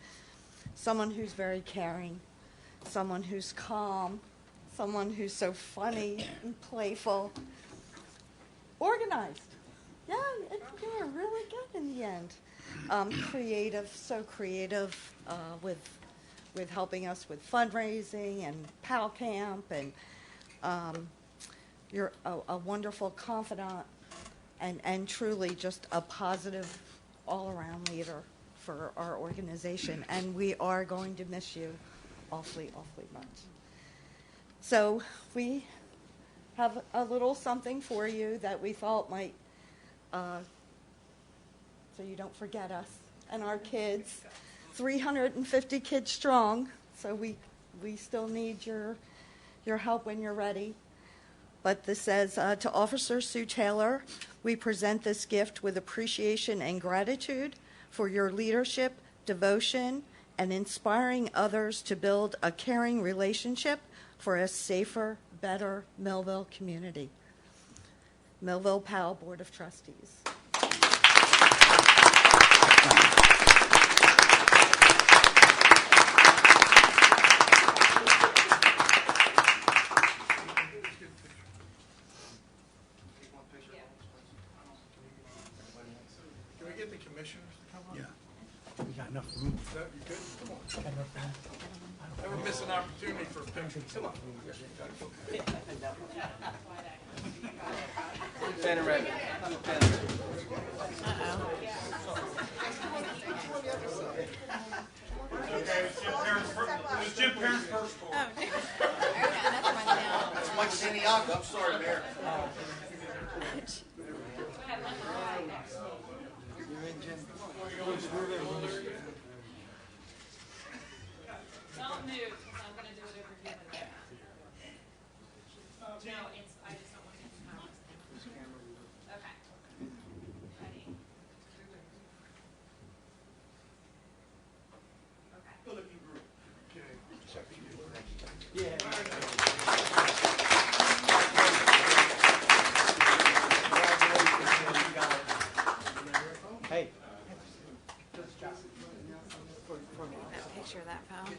Someone who's very caring, someone who's calm, someone who's so funny and playful, organized. Yeah, you were really good in the end. Creative, so creative with helping us with fundraising and PAL Camp, and you're a wonderful confidant and truly just a positive all-around leader for our organization, and we are going to miss you awfully, awfully much. So we have a little something for you that we thought might, so you don't forget us and our kids. 350 kids strong, so we still need your help when you're ready. But this says, to Officer Sue Taylor, we present this gift with appreciation and gratitude for your leadership, devotion, and inspiring others to build a caring relationship for a safer, better Millville community. Millville PAL Board of Trustees. Can we get the commissioners to come up? Yeah. We got enough room. No, you good? Come on. Never miss an opportunity for a picture. Come on. Pen and ready. Okay, it's Jim Parents first. That's Mike Santiago. I'm sorry, Mayor. Don't move, because I'm going to do it over here. No, I just don't want it to come. Okay. Ready? Hey. That picture of that phone.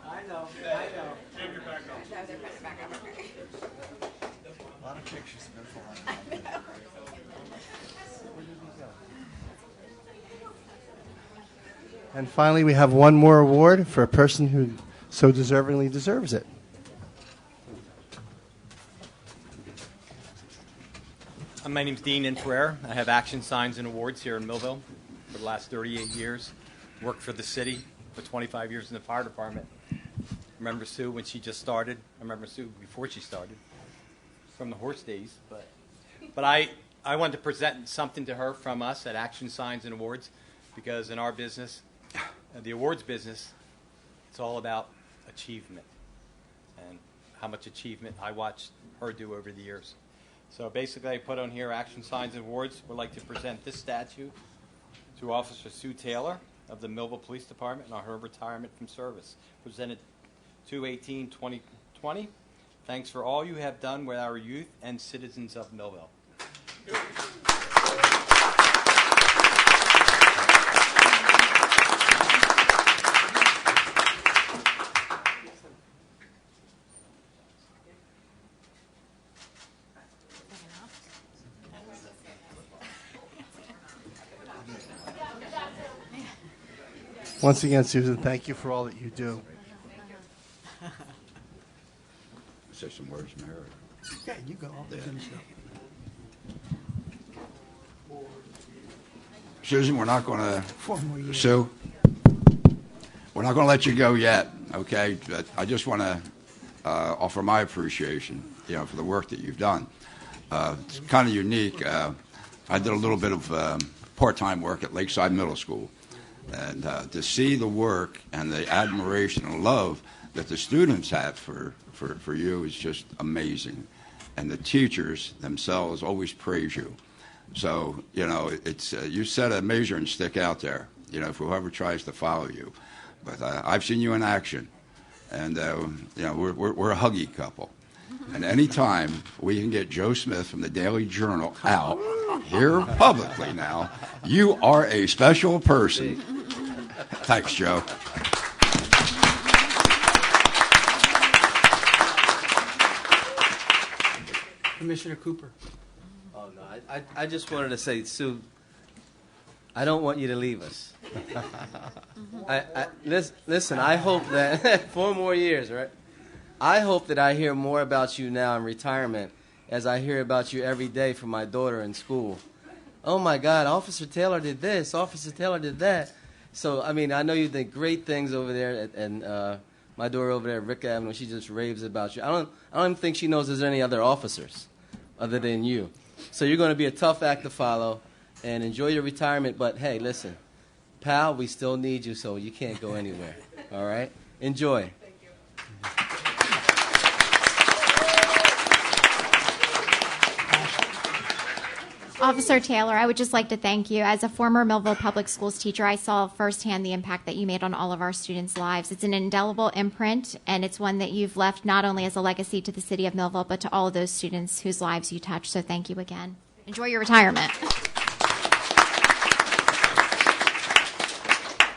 I know. No, they're putting it back up. Okay. A lot of pictures have been flying. And finally, we have one more award for a person who so deservingly deserves it. My name's Dean Infrere. I have Action Signs and Awards here in Millville for the last 38 years. Worked for the city for 25 years in the fire department. Remember Sue when she just started. I remember Sue before she started, from the horse days. But I wanted to present something to her from us at Action Signs and Awards, because in our business, the awards business, it's all about achievement and how much achievement I watched her do over the years. So basically, I put on here Action Signs and Awards. We'd like to present this statue to Officer Sue Taylor of the Millville Police Department on her retirement from service. Presented 2/18/2020. Thanks for all you have done with our youth and citizens of Millville. Once again, Susan, thank you for all that you do. Say some words, Mayor. Yeah, you go. I'll finish up. Susan, we're not going to, 4 more years. Sue, we're not going to let you go yet, okay? But I just want to offer my appreciation, for the work that you've done. It's kind of unique. I did a little bit of part-time work at Lakeside Middle School, and to see the work and the admiration and love that the students have for you is just amazing. And the teachers themselves always praise you. So, it's you set a measuring stick out there, for whoever tries to follow you. But I've seen you in action, and, we're a huggy couple. And anytime we can get Joe Smith from the Daily Journal out here publicly now, you are a special person. Thanks, Joe. Commissioner Cooper. Oh, no, I just wanted to say, Sue, I don't want you to leave us. Listen, I hope that 4 more years, right? I hope that I hear more about you now in retirement as I hear about you every day from my daughter in school. Oh, my God, Officer Taylor did this, Officer Taylor did that. So, I mean, I know you did great things over there, and my daughter over there at Rick Avenue, she just raves about you. I don't even think she knows there's any other officers other than you. So you're going to be a tough act to follow, and enjoy your retirement. But, hey, listen, pal, we still need you, so you can't go anywhere. All right? Enjoy. Officer Taylor, I would just like to thank you. As a former Millville Public Schools teacher, I saw firsthand the impact that you made on all of our students' lives. It's an indelible imprint, and it's one that you've left not only as a legacy to the city of Millville, but to all of those students whose lives you touched. So thank you again. Enjoy your retirement.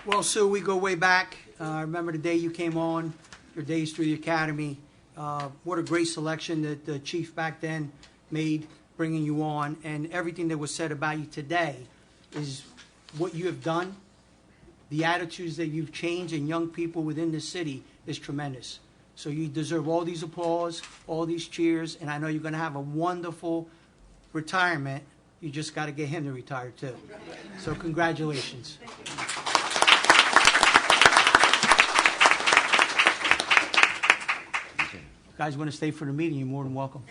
Well, Sue, we go way back. I remember the day you came on, your days through the academy. What a great selection that the chief back then made, bringing you on, and everything that was said about you today is what you have done. The attitudes that you've changed in young people within the city is tremendous. So you deserve all these applause, all these cheers, and I know you're going to have a wonderful retirement. You just got to get him to retire too. So congratulations. You guys want to stay for the meeting, you're more than welcome.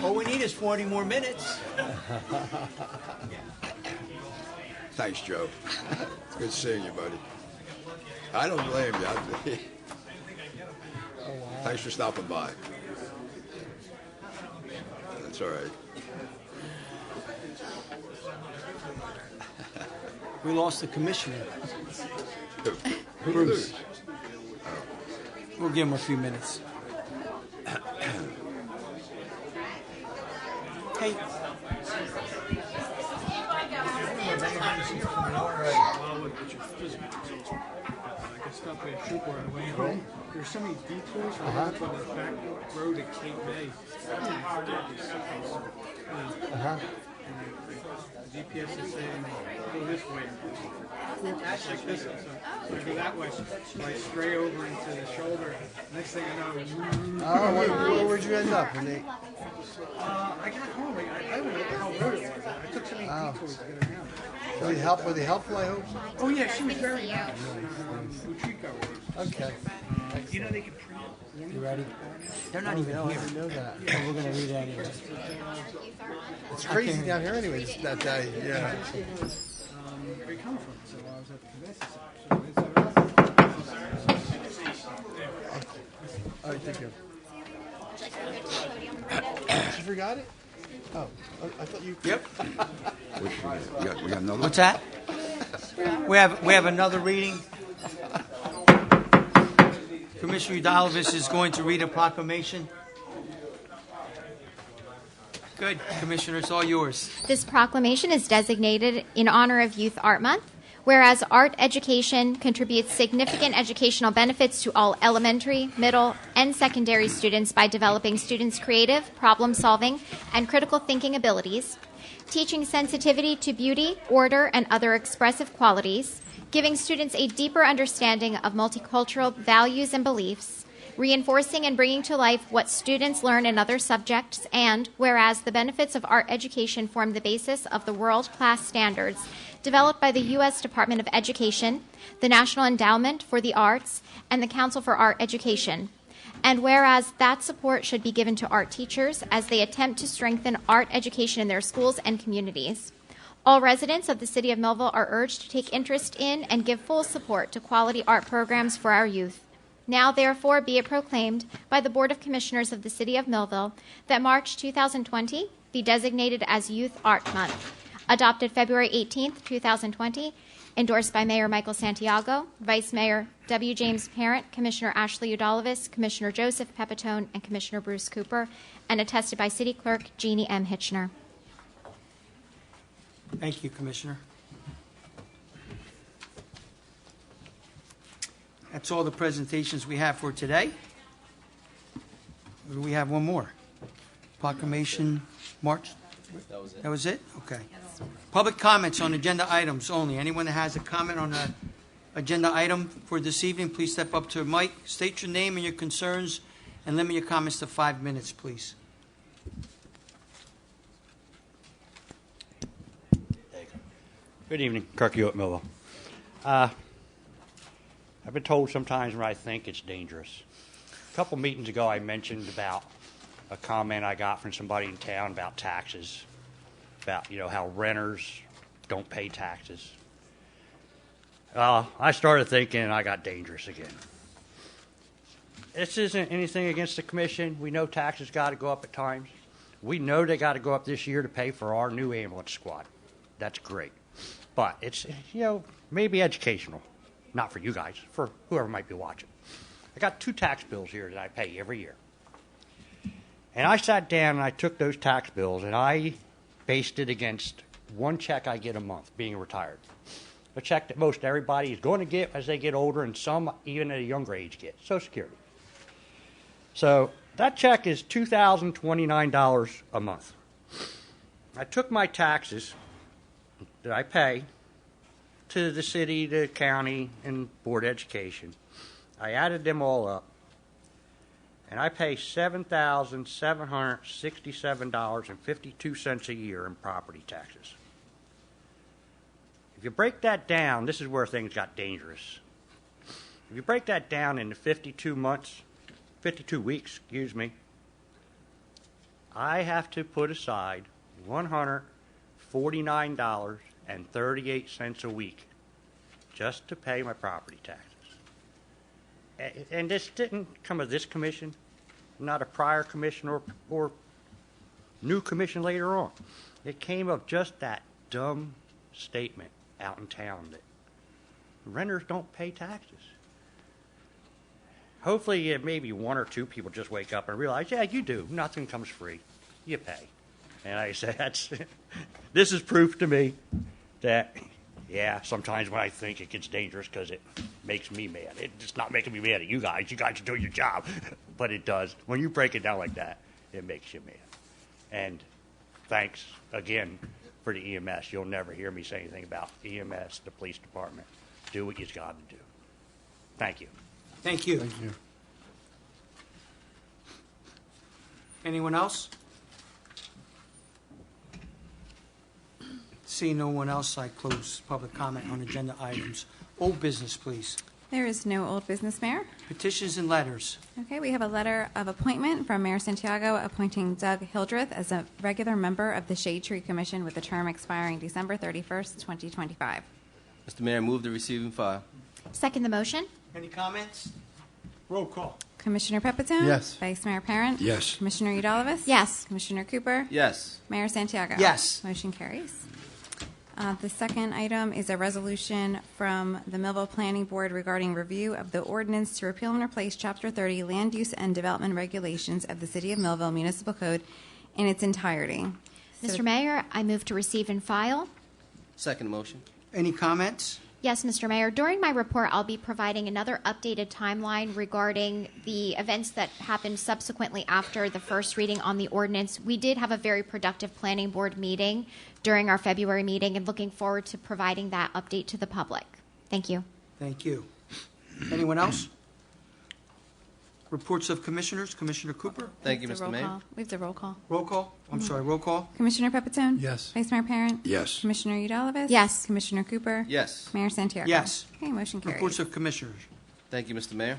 All we need is 40 more minutes. Thanks, Joe. It's good seeing you, buddy. I don't blame you. Thanks for stopping by. That's all right. We lost the commissioner. Who Bruce. lose? We'll give him a few minutes. Okay. There's so many detours on the back road at Cape May. GPS is saying go this way. Like this, so I go that way. So I stray over into the shoulder. Next thing I know, Where'd you end up? I got home. I don't know what the hell road it was. I took so many detours to get around. Were they helpful, I hope? Oh yeah, she was very nice. Okay. You know they can print it. You ready? They're not even here. I didn't know that. Oh, we're going to read it anyway. It's crazy down here anyways that day. Yeah. Where you come from? So I was at the convention center. All right, thank you. She forgot it? Oh, I thought you. Yep. We got another. What's that? We have another reading. Commissioner Udalvis is going to read a proclamation. Good. Commissioner, it's all yours. This proclamation is designated in honor of Youth Art Month. Whereas art education contributes significant educational benefits to all elementary, middle, and secondary students by developing students' creative, problem-solving, and critical thinking abilities, teaching sensitivity to beauty, order, and other expressive qualities, giving students a deeper understanding of multicultural values and beliefs, reinforcing and bringing to life what students learn in other subjects, and whereas the benefits of art education form the basis of the world-class standards developed by the U.S. Department of Education, the National Endowment for the Arts, and the Council for Art Education. And whereas that support should be given to art teachers as they attempt to strengthen art education in their schools and communities. All residents of the City of Millville are urged to take interest in and give full support to quality art programs for our youth. Now, therefore, be it proclaimed by the Board of Commissioners of the City of Millville that March 2020 be designated as Youth Art Month. Adopted February 18, 2020, endorsed by Mayor Michael Santiago, Vice Mayor W. James Parent, Commissioner Ashley Udalvis, Commissioner Joseph Pepitone, and Commissioner Bruce Cooper, and attested by City Clerk Jeannie M. Hitchner. Thank you, Commissioner. That's all the presentations we have for today. We have one more. Proclamation, March? That was it. That was it? Okay. Public comments on agenda items only. Anyone that has a comment on an agenda item for this evening, please step up to the mic, state your name and your concerns, and limit your comments to 5 minutes, please. Good evening, Kirk Hewitt, Millville. I've been told sometimes when I think it's dangerous. A couple meetings ago, I mentioned about a comment I got from somebody in town about taxes, about how renters don't pay taxes. I started thinking, and I got dangerous again. This isn't anything against the commission. We know taxes got to go up at times. We know they got to go up this year to pay for our new ambulance squad. That's great. But it's, maybe educational. Not for you guys, for whoever might be watching. I got 2 tax bills here that I pay every year. And I sat down and I took those tax bills and I based it against one check I get a month being retired. A check that most everybody is going to get as they get older and some even at a younger age get, Social Security. So that check is $2,029 a month. I took my taxes that I pay to the city, the county, and Board of Education. I added them all up, and I pay $7,767.52 a year in property taxes. If you break that down, this is where things got dangerous. If you break that down into 52 weeks, I have to put aside $149.38 a week just to pay my property taxes. And this didn't come of this commission, not a prior commission or new commission later on. It came of just that dumb statement out in town that renters don't pay taxes. Hopefully maybe 1 or 2 people just wake up and realize, yeah, you do. Nothing comes free. You pay. And I said, this is proof to me that, yeah, sometimes when I think it gets dangerous because it makes me mad. It's not making me mad at you guys. You guys are doing your job. But it does. When you break it down like that, it makes you mad. And thanks again for the EMS. You'll never hear me say anything about EMS, the police department. Do what you got to do. Thank you. Thank you. Thank you. Anyone else? Seeing no one else, I close public comment on agenda items. Old business, please. There is no old business, Mayor. Petitions and letters. Okay, we have a letter of appointment from Mayor Santiago appointing Doug Hildreth as a regular member of the Shade Tree Commission with a term expiring December 31st, 2025. Mr. Mayor, move to receive and file. Second the motion. Any comments? Roll call. Commissioner Pepitone? Yes. Vice Mayor Parent? Yes. Commissioner Udalvis? Yes. Commissioner Cooper? Yes. Mayor Santiago? Yes. Motion carries. The second item is a resolution from the Millville Planning Board regarding review of the ordinance to repeal and replace Chapter 30 Land Use and Development Regulations of the City of Millville Municipal Code in its entirety. Mr. Mayor, I move to receive and file. Second motion. Any comments? Yes, Mr. Mayor. During my report, I'll be providing another updated timeline regarding the events that happened subsequently after the first reading on the ordinance. We did have a very productive planning board meeting during our February meeting and looking forward to providing that update to the public. Thank you. Thank you. Anyone else? Reports of commissioners. Commissioner Cooper? Thank you, We have Mr. the Mayor. roll call. We have the roll call. Roll call. I'm sorry, roll call. Commissioner Pepitone? Yes. Vice Mayor Parent? Yes. Commissioner Udalvis? Yes. Commissioner Cooper? Yes. Mayor Santiago? Yes. Okay, motion carries. Reports of commissioners. Thank you, Mr. Mayor.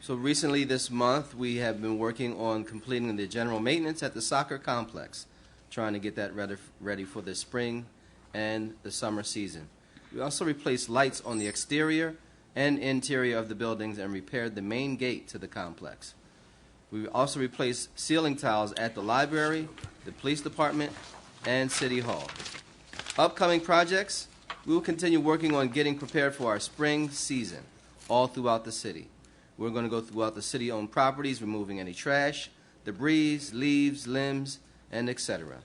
So recently this month, we have been working on completing the general maintenance at the soccer complex, trying to get that ready for the spring and the summer season. We also replaced lights on the exterior and interior of the buildings and repaired the main gate to the complex. We also replaced ceiling tiles at the library, the police department, and City Hall. Upcoming projects, we will continue working on getting prepared for our spring season all throughout the city. We're going to go throughout the city-owned properties, removing any trash, debris, leaves, limbs, and etc.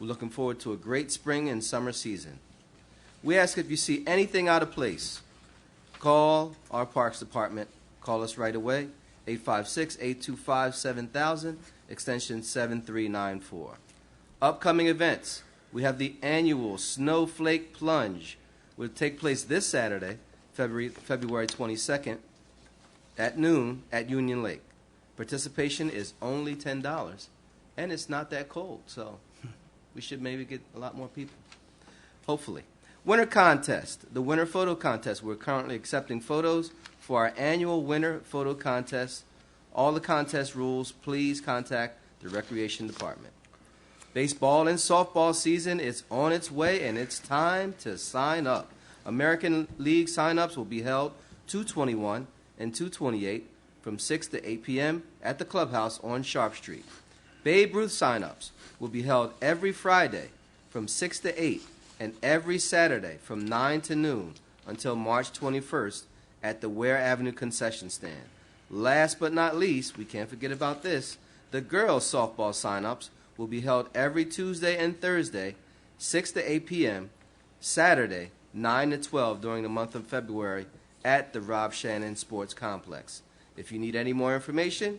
We're looking forward to a great spring and summer season. We ask if you see anything out of place, call our Parks Department. Call us right away, 856-825-7000, extension 7394. Upcoming events, we have the annual Snowflake Plunge, will take place this Saturday, February 22nd, at noon at Union Lake. Participation is only $10, and it's not that cold, so we should maybe get a lot more people, hopefully. Winter contest, the winter photo contest. We're currently accepting photos for our annual winter photo contest. All the contest rules, please contact the Recreation Department. Baseball and softball season is on its way, and it's time to sign up. American League sign-ups will be held 2/21 and 2/28 from 6 to 8 p.m. at the clubhouse on Sharp Street. Babe Ruth sign-ups will be held every Friday from 6 to 8 and every Saturday from 9 to noon until March 21st at the Ware Avenue concession stand. Last but not least, we can't forget about this, the girls' softball sign-ups will be held every Tuesday and Thursday, 6 to 8 p.m., Saturday, 9 to 12 during the month of February at the Rob Shannon Sports Complex. If you need any more information,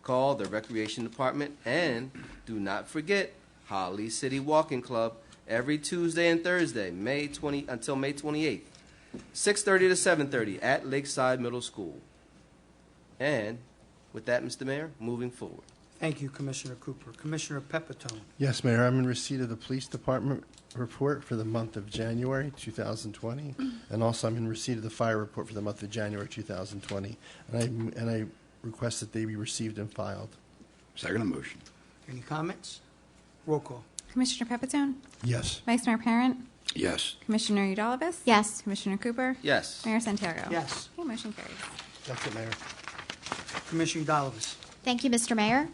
call the Recreation Department, and do not forget Holly City Walking Club every Tuesday and Thursday, until May 28th, 6:30 to 7:30 at Lakeside Middle School. And with that, Mr. Mayor, moving forward. Thank you, Commissioner Cooper. Commissioner Pepitone. Yes, Mayor. I'm in receipt of the police department report for the month of January 2020, and also I'm in receipt of the fire report for the month of January 2020, and I request that they be received and filed. Second motion. Any comments? Roll call. Commissioner Pepitone? Yes. Vice Mayor Parent? Yes. Commissioner Udalvis? Yes. Commissioner Cooper? Yes. Mayor Santiago? Yes. Okay, motion carries. That's it, Mayor. Commissioner Udalvis. Thank you, Mr. Mayor.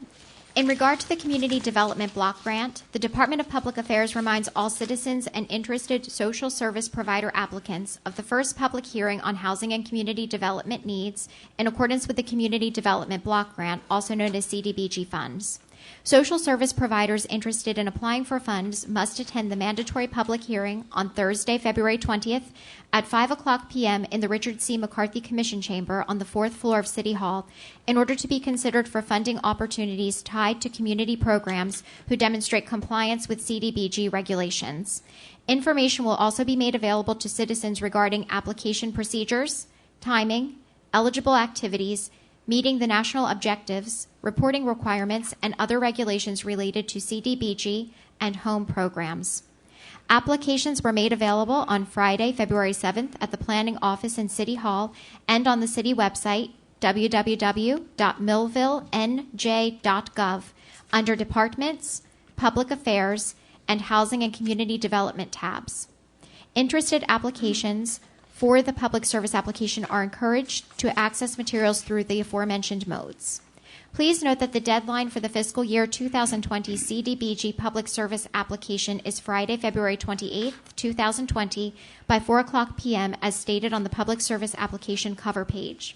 In regard to the Community Development Block Grant, the Department of Public Affairs reminds all citizens and interested social service provider applicants of the first public hearing on housing and community development needs in accordance with the Community Development Block Grant, also known as CDBG funds. Social service providers interested in applying for funds must attend the mandatory public hearing on Thursday, February 20th at 5:00 p.m. in the Richard C. McCarthy Commission Chamber on the 4th floor of City Hall in order to be considered for funding opportunities tied to community programs who demonstrate compliance with CDBG regulations. Information will also be made available to citizens regarding application procedures, timing, eligible activities, meeting the national objectives, reporting requirements, and other regulations related to CDBG and home programs. Applications were made available on Friday, February 7th at the Planning Office in City Hall and on the city website, www.millvillenj.gov, under Departments, Public Affairs, and Housing and Community Development tabs. Interested applications for the public service application are encouraged to access materials through the aforementioned modes. Please note that the deadline for the fiscal year 2020 CDBG public service application is Friday, February 28, 2020, by 4:00 p.m. as stated on the public service application cover page.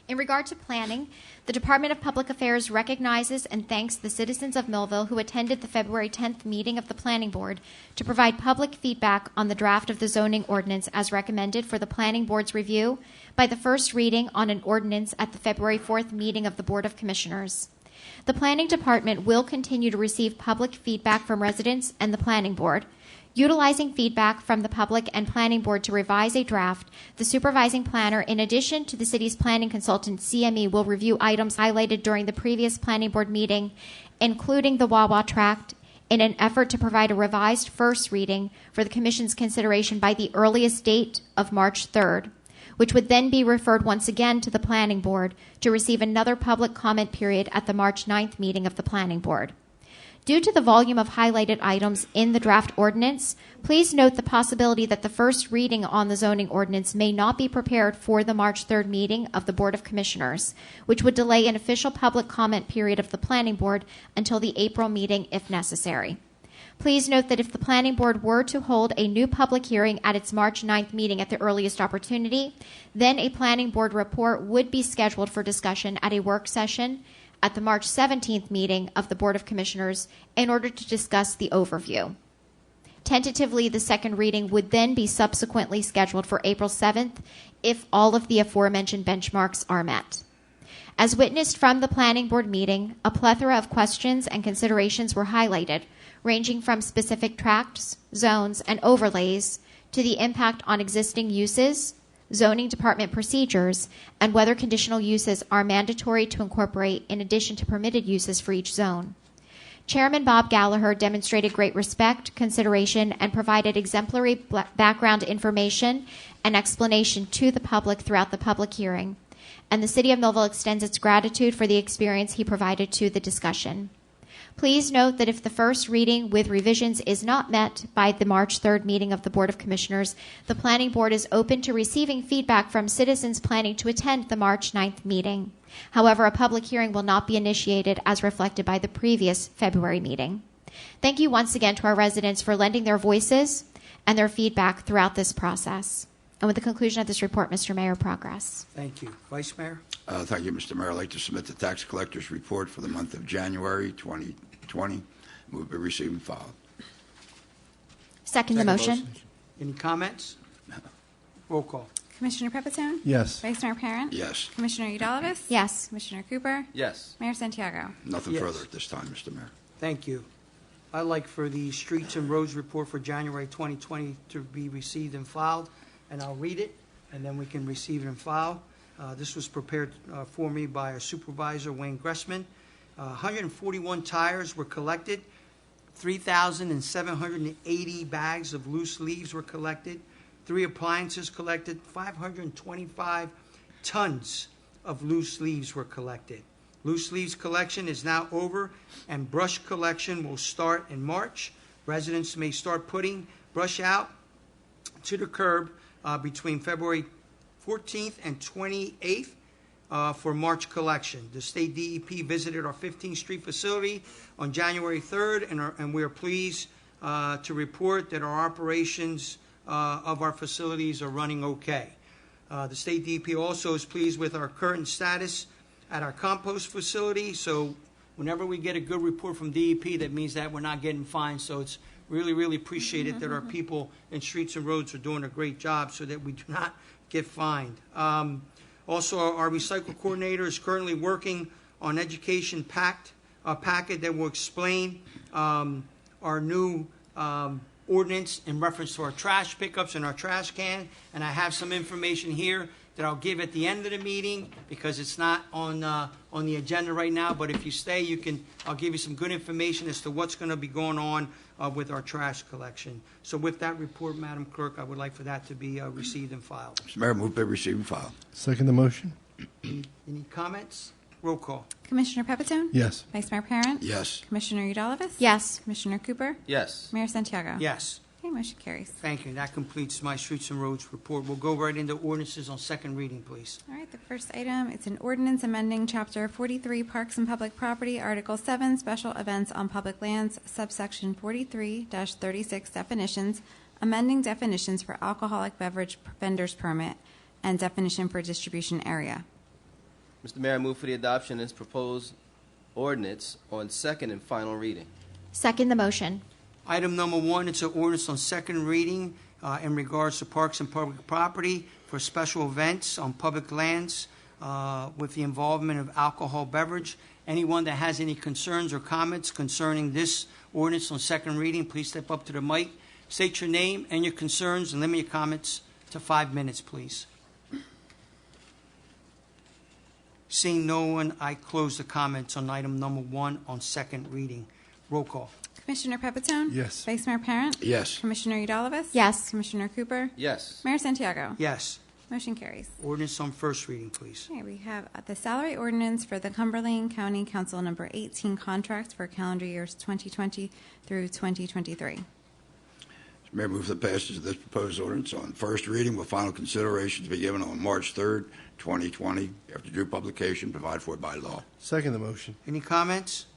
In regard to planning, the Department of Public Affairs recognizes and thanks the citizens of Millville who attended the February 10th meeting of the Planning Board to provide public feedback on the draft of the zoning ordinance as recommended for the Planning Board's review by the first reading on an ordinance at the February 4th meeting of the Board of Commissioners. The Planning Department will continue to receive public feedback from residents and the Planning Board. Utilizing feedback from the public and Planning Board to revise a draft, the supervising planner, in addition to the city's planning consultant, CME, will review items highlighted during the previous Planning Board meeting, including the Wawa Tract, in an effort to provide a revised first reading for the Commission's consideration by the earliest date of March 3rd, which would then be referred once again to the Planning Board to receive another public comment period at the March 9th meeting of the Planning Board. Due to the volume of highlighted items in the draft ordinance, please note the possibility that the first reading on the zoning ordinance may not be prepared for the March 3rd meeting of the Board of Commissioners, which would delay an official public comment period of the Planning Board until the April meeting if necessary. Please note that if the Planning Board were to hold a new public hearing at its March 9th meeting at the earliest opportunity, then a Planning Board report would be scheduled for discussion at a work session at the March 17th meeting of the Board of Commissioners in order to discuss the overview. Tentatively, the second reading would then be subsequently scheduled for April 7th if all of the aforementioned benchmarks are met. As witnessed from the Planning Board meeting, a plethora of questions and considerations were highlighted, ranging from specific tracts, zones, and overlays to the impact on existing uses, zoning department procedures, and whether conditional uses are mandatory to incorporate in addition to permitted uses for each zone. Chairman Bob Gallagher demonstrated great respect, consideration, and provided exemplary background information and explanation to the public throughout the public hearing, and the City of Millville extends its gratitude for the experience he provided to the discussion. Please note that if the first reading with revisions is not met by the March 3rd meeting of the Board of Commissioners, the Planning Board is open to receiving feedback from citizens planning to attend the March 9th meeting. However, a public hearing will not be initiated as reflected by the previous February meeting. Thank you once again to our residents for lending their voices and their feedback throughout this process. And with the conclusion of this report, Mr. Mayor, progress. Thank you. Vice Mayor? Thank you, Mr. Mayor. I'd like to submit the tax collector's report for the month of January 2020. Move be received and filed. Second the motion. Any comments? Roll call. Commissioner Pepitone? Yes. Vice Mayor Parent? Yes. Commissioner Udalvis? Yes. Commissioner Cooper? Yes. Mayor Santiago? Nothing Yes. further at this time, Mr. Mayor. Thank you. I'd like for the Streets and Roads report for January 2020 to be received and filed, and I'll read it, and then we can receive it and file. This was prepared for me by our supervisor, Wayne Gressman. 141 tires were collected. 3,780 bags of loose leaves were collected. 3 appliances collected. 525 tons of loose leaves were collected. Loose leaves collection is now over, and brush collection will start in March. Residents may start putting brush out to the curb between February 14th and 28th for March collection. The state DEP visited our 15th Street facility on January 3rd, and we are pleased to report that our operations of our facilities are running okay. The state DEP also is pleased with our current status at our compost facility, so Whenever we get a good report from DEP, that means that we're not getting fined. So it's really, really appreciated that our people in Streets and Roads are doing a great job so that we do not get fined. Also, our recycle coordinator is currently working on education packet that will explain our new ordinance in reference to our trash pickups and our trash can. And I have some information here that I'll give at the end of the meeting because it's not on the agenda right now. But if you stay, I'll give you some good information as to what's going to be going on with our trash collection. So with that report, Madam Clerk, I would like for that to be received and filed. Mr. Mayor, move to receive and file. Second the motion? Any comments? Roll call. Commissioner Pepitone? Yes. Vice Mayor Parent? Yes. Commissioner Udalvis? Yes. Commissioner Cooper? Yes. Mayor Santiago? Yes. Okay, motion carries. Thank you. That completes my Streets and Roads report. We'll go right into ordinances on second reading, please. All right, the first item, it's an ordinance amending Chapter 43, Parks and Public Property, Article 7, Special Events on Public Lands, subsection 43-36, definitions, amending definitions for alcoholic beverage vendor's permit and definition for distribution area. Mr. Mayor, I move for the adoption of this proposed ordinance on second and final reading. Second the motion. Item number one, it's an ordinance on second reading in regards to parks and public property for special events on public lands with the involvement of alcohol beverage. Anyone that has any concerns or comments concerning this ordinance on second reading, please step up to the mic, state your name and your concerns, and limit your comments to 5 minutes, please. Seeing no one, I close the comments on item number one on second reading. Roll call. Commissioner Pepitone? Yes. Vice Mayor Parent? Yes. Commissioner Udalvis? Yes. Commissioner Cooper? Yes. Mayor Santiago? Yes. Motion carries. Ordinance on first reading, please. Okay, we have the salary ordinance for the Cumberland County Council number 18 contracts for calendar years 2020 through 2023. Mr. Mayor, move for the passage of this proposed ordinance on first reading with final consideration to be given on March 3rd, 2020, after due publication provided for by law. Second the motion? Any comments?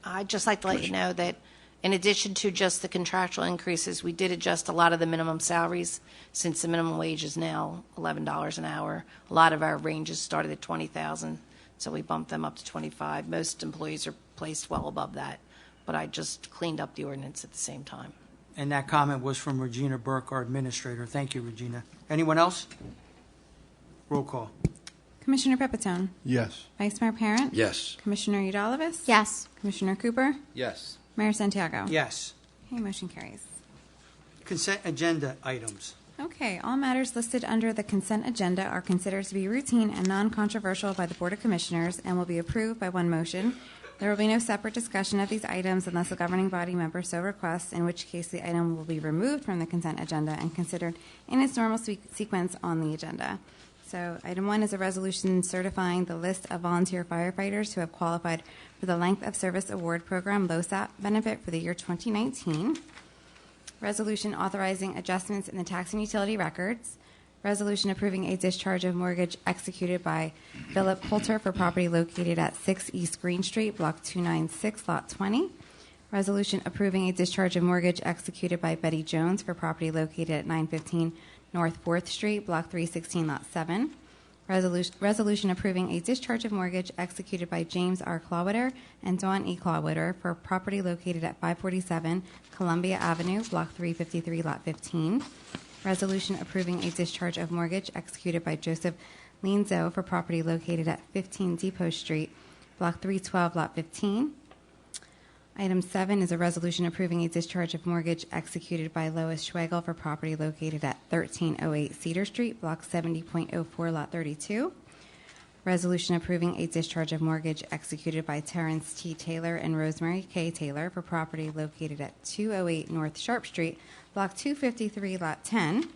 I'd just like to let you know that in addition to just the contractual increases, we did adjust a lot of the minimum salaries since the minimum wage is now $11 an hour. A lot of our ranges started at $20,000, so we bumped them up to $25,000. Most employees are placed well above that, but I just cleaned up the ordinance at the same time. And that comment was from Regina Burke, our administrator. Thank you, Regina. Anyone else? Roll call. Commissioner Pepitone? Yes. Vice Mayor Parent? Yes. Commissioner Udalvis? Yes. Commissioner Cooper? Yes. Mayor Santiago? Yes. Okay, motion carries. Consent agenda items. Okay, all matters listed under the consent agenda are considered to be routine and non-controversial by the Board of Commissioners and will be approved by one motion. There will be no separate discussion of these items unless a governing body member so requests, in which case the item will be removed from the consent agenda and considered in its normal sequence on the agenda. So item one is a resolution certifying the list of volunteer firefighters who have qualified for the Length of Service Award Program LOSAP benefit for the year 2019. Resolution authorizing adjustments in the tax and utility records. Resolution approving a discharge of mortgage executed by Philip Poulter for property located at 6 East Green Street, Block 296, Lot 20. Resolution approving a discharge of mortgage executed by Betty Jones for property located at 915 North 4th Street, Block 316, Lot 7. Resolution approving a discharge of mortgage executed by James R. Clawwitter and Dawn E. Clawwitter for property located at 547 Columbia Avenue, Block 353, Lot 15. Resolution approving a discharge of mortgage executed by Joseph Lienzo for property located at 15 Depot Street, Block 312, Lot 15. Item 7 is a resolution approving a discharge of mortgage executed by Lois Schwegel for property located at 1308 Cedar Street, Block 70.04, Lot 32. Resolution approving a discharge of mortgage executed by Terrence T. Taylor and Rosemary K. Taylor for property located at 208 North Sharp Street, Block 253, Lot 10.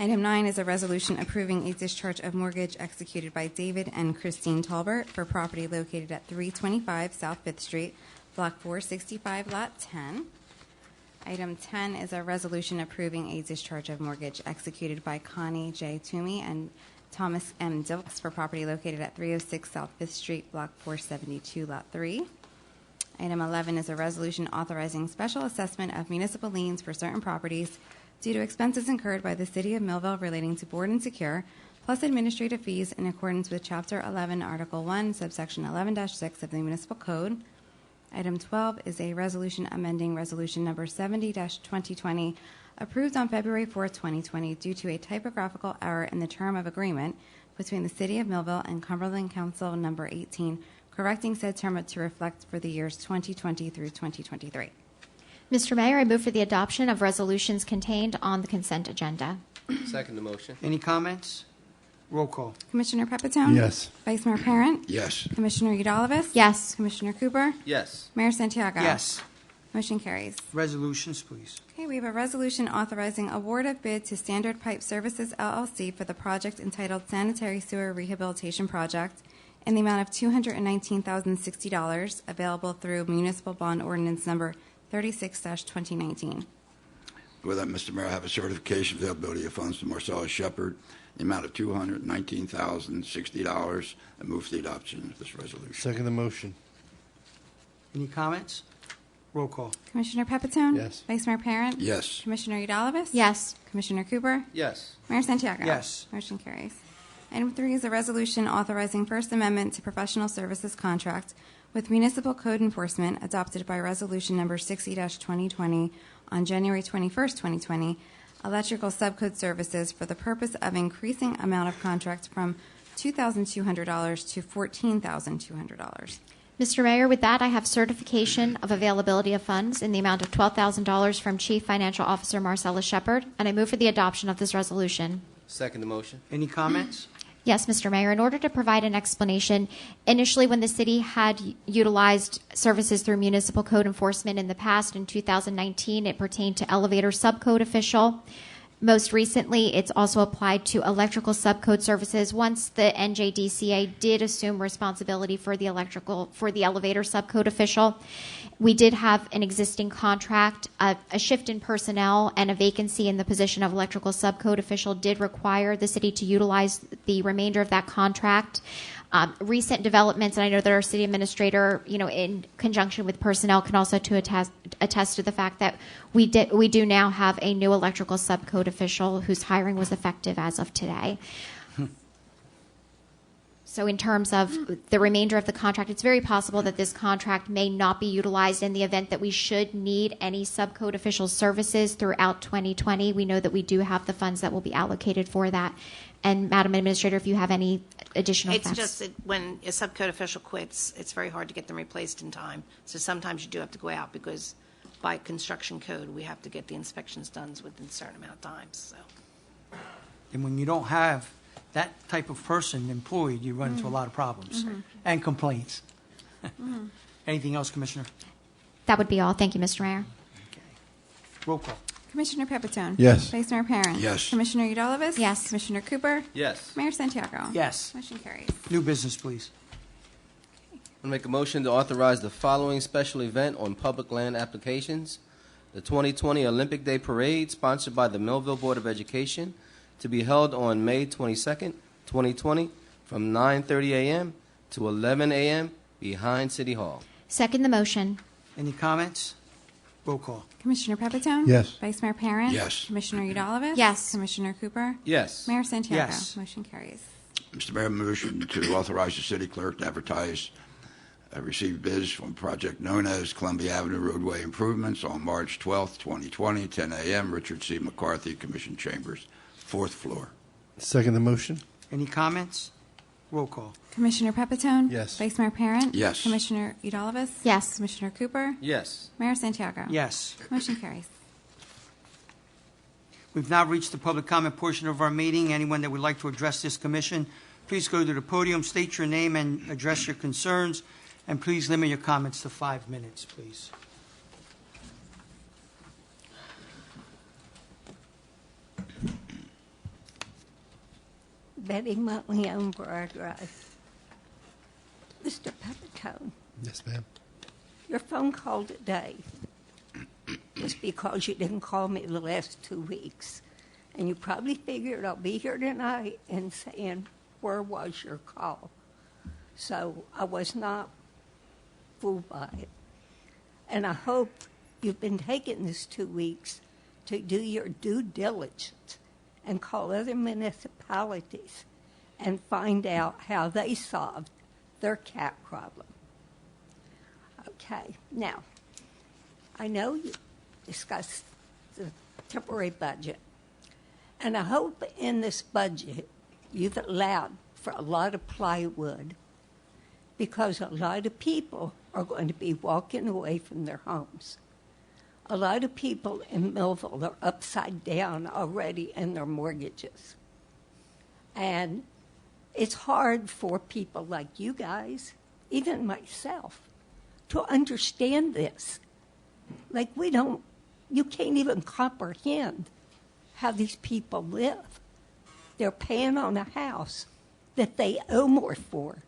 Item 9 is a resolution approving a discharge of mortgage executed by David and Christine Talbert for property located at 325 South 5th Street, Block 465, Lot 10. Item 10 is a resolution approving a discharge of mortgage executed by Connie J. Toomey and Thomas M. Dilks for property located at 306 South 5th Street, Block 472, Lot 3. Item 11 is a resolution authorizing special assessment of municipal liens for certain properties due to expenses incurred by the City of Millville relating to Board and Secure, plus administrative fees in accordance with Chapter 11, Article 1, subsection 11-6 of the Municipal Code. Item 12 is a resolution amending Resolution Number 70-2020, approved on February 4, 2020, due to a typographical error in the term of agreement between the City of Millville and Cumberland Council Number 18, correcting said term to reflect for the years 2020 through 2023. Mr. Mayor, I move for the adoption of resolutions contained on the consent agenda. Second the motion. Any comments? Roll call. Commissioner Pepitone? Yes. Vice Mayor Parent? Yes. Commissioner Udalvis? Yes. Commissioner Cooper? Yes. Mayor Santiago? Yes. Motion carries. Resolutions, please. Okay, we have a resolution authorizing award of bid to Standard Pipe Services LLC for the project entitled Sanitary Sewer Rehabilitation Project in the amount of $219,060, available through Municipal Bond Ordinance Number 36-2019. With that, Mr. Mayor, I have a certification of availability of funds to Marcellus Shepard, the amount of $219,060. I move for the adoption of this resolution. Second the motion. Any comments? Roll call. Commissioner Pepitone? Yes. Vice Mayor Parent? Yes. Commissioner Udalvis? Yes. Commissioner Cooper? Yes. Mayor Santiago? Yes. Motion carries. Item 3 is a resolution authorizing First Amendment to professional services contract with Municipal Code Enforcement adopted by Resolution Number 60-2020 on January 21st, 2020, electrical subcode services for the purpose of increasing amount of contract from $2,200 to $14,200. Mr. Mayor, with that, I have certification of availability of funds in the amount of $12,000 from Chief Financial Officer Marcella Shepard, and I move for the adoption of this resolution. Second the motion. Any comments? Yes, Mr. Mayor. In order to provide an explanation, initially when the city had utilized services through municipal code enforcement in the past, in 2019, it pertained to elevator subcode official. Most recently, it's also applied to electrical subcode services. Once the NJDCA did assume responsibility for the elevator subcode official, we did have an existing contract. A shift in personnel and a vacancy in the position of electrical subcode official did require the city to utilize the remainder of that contract. Recent developments, and I know that our city administrator, in conjunction with personnel, can also attest to the fact that we do now have a new electrical subcode official whose hiring was effective as of today. So in terms of the remainder of the contract, it's very possible that this contract may not be utilized in the event that we should need any subcode official services throughout 2020. We know that we do have the funds that will be allocated for that. And Madam Administrator, if you have any additional facts. It's just that when a subcode official quits, it's very hard to get them replaced in time. So sometimes you do have to go out because by construction code, we have to get the inspections done within a certain amount of time. So. And when you don't have that type of person employed, you run into a lot of problems and complaints. Anything else, Commissioner? That would be all. Thank you, Mr. Mayor. Roll call. Commissioner Pepitone? Yes. Vice Mayor Parent? Yes. Commissioner Udalvis? Yes. Commissioner Cooper? Yes. Mayor Santiago? Yes. Motion carries. New business, please. I'm going to make a motion to authorize the following special event on public land applications. The 2020 Olympic Day Parade, sponsored by the Millville Board of Education, to be held on May 22nd, 2020, from 9:30 a.m. to 11 a.m. behind City Hall. Second the motion. Any comments? Roll call. Commissioner Pepitone? Yes. Vice Mayor Parent? Yes. Commissioner Udalvis? Yes. Commissioner Cooper? Yes. Mayor Santiago? Yes. Motion carries. Mr. Mayor, motion to authorize the city clerk to advertise, receive bids from a project known as Columbia Avenue Roadway Improvements on March 12th, 2020, 10 a.m., Richard C. McCarthy, Commission Chambers, 4th floor. Second the motion. Any comments? Roll call. Commissioner Pepitone? Yes. Vice Mayor Parent? Yes. Commissioner Udalvis? Yes. Commissioner Cooper? Yes. Mayor Santiago? Yes. Motion carries. We've now reached the public comment portion of our meeting. Anyone that would like to address this commission, please go to the podium, state your name, and address your concerns, and please limit your comments to 5 minutes, please. Betty Muttley on Briar Drive. Mr. Pepitone, Yes, ma'am. your phone call today was because you didn't call me the last 2 weeks. And you probably figured I'll be here tonight and saying, where was your call? So I was not fooled by it. And I hope you've been taking this 2 weeks to do your due diligence and call other municipalities and find out how they solved their cat problem. Okay, now, I know you discussed the temporary budget, and I hope in this budget you've allowed for a lot of plywood, because a lot of people are going to be walking away from their homes. A lot of people in Millville are upside down already in their mortgages. And it's hard for people like you guys, even myself, to understand this. Like you can't even comprehend how these people live. They're paying on a house that they owe more for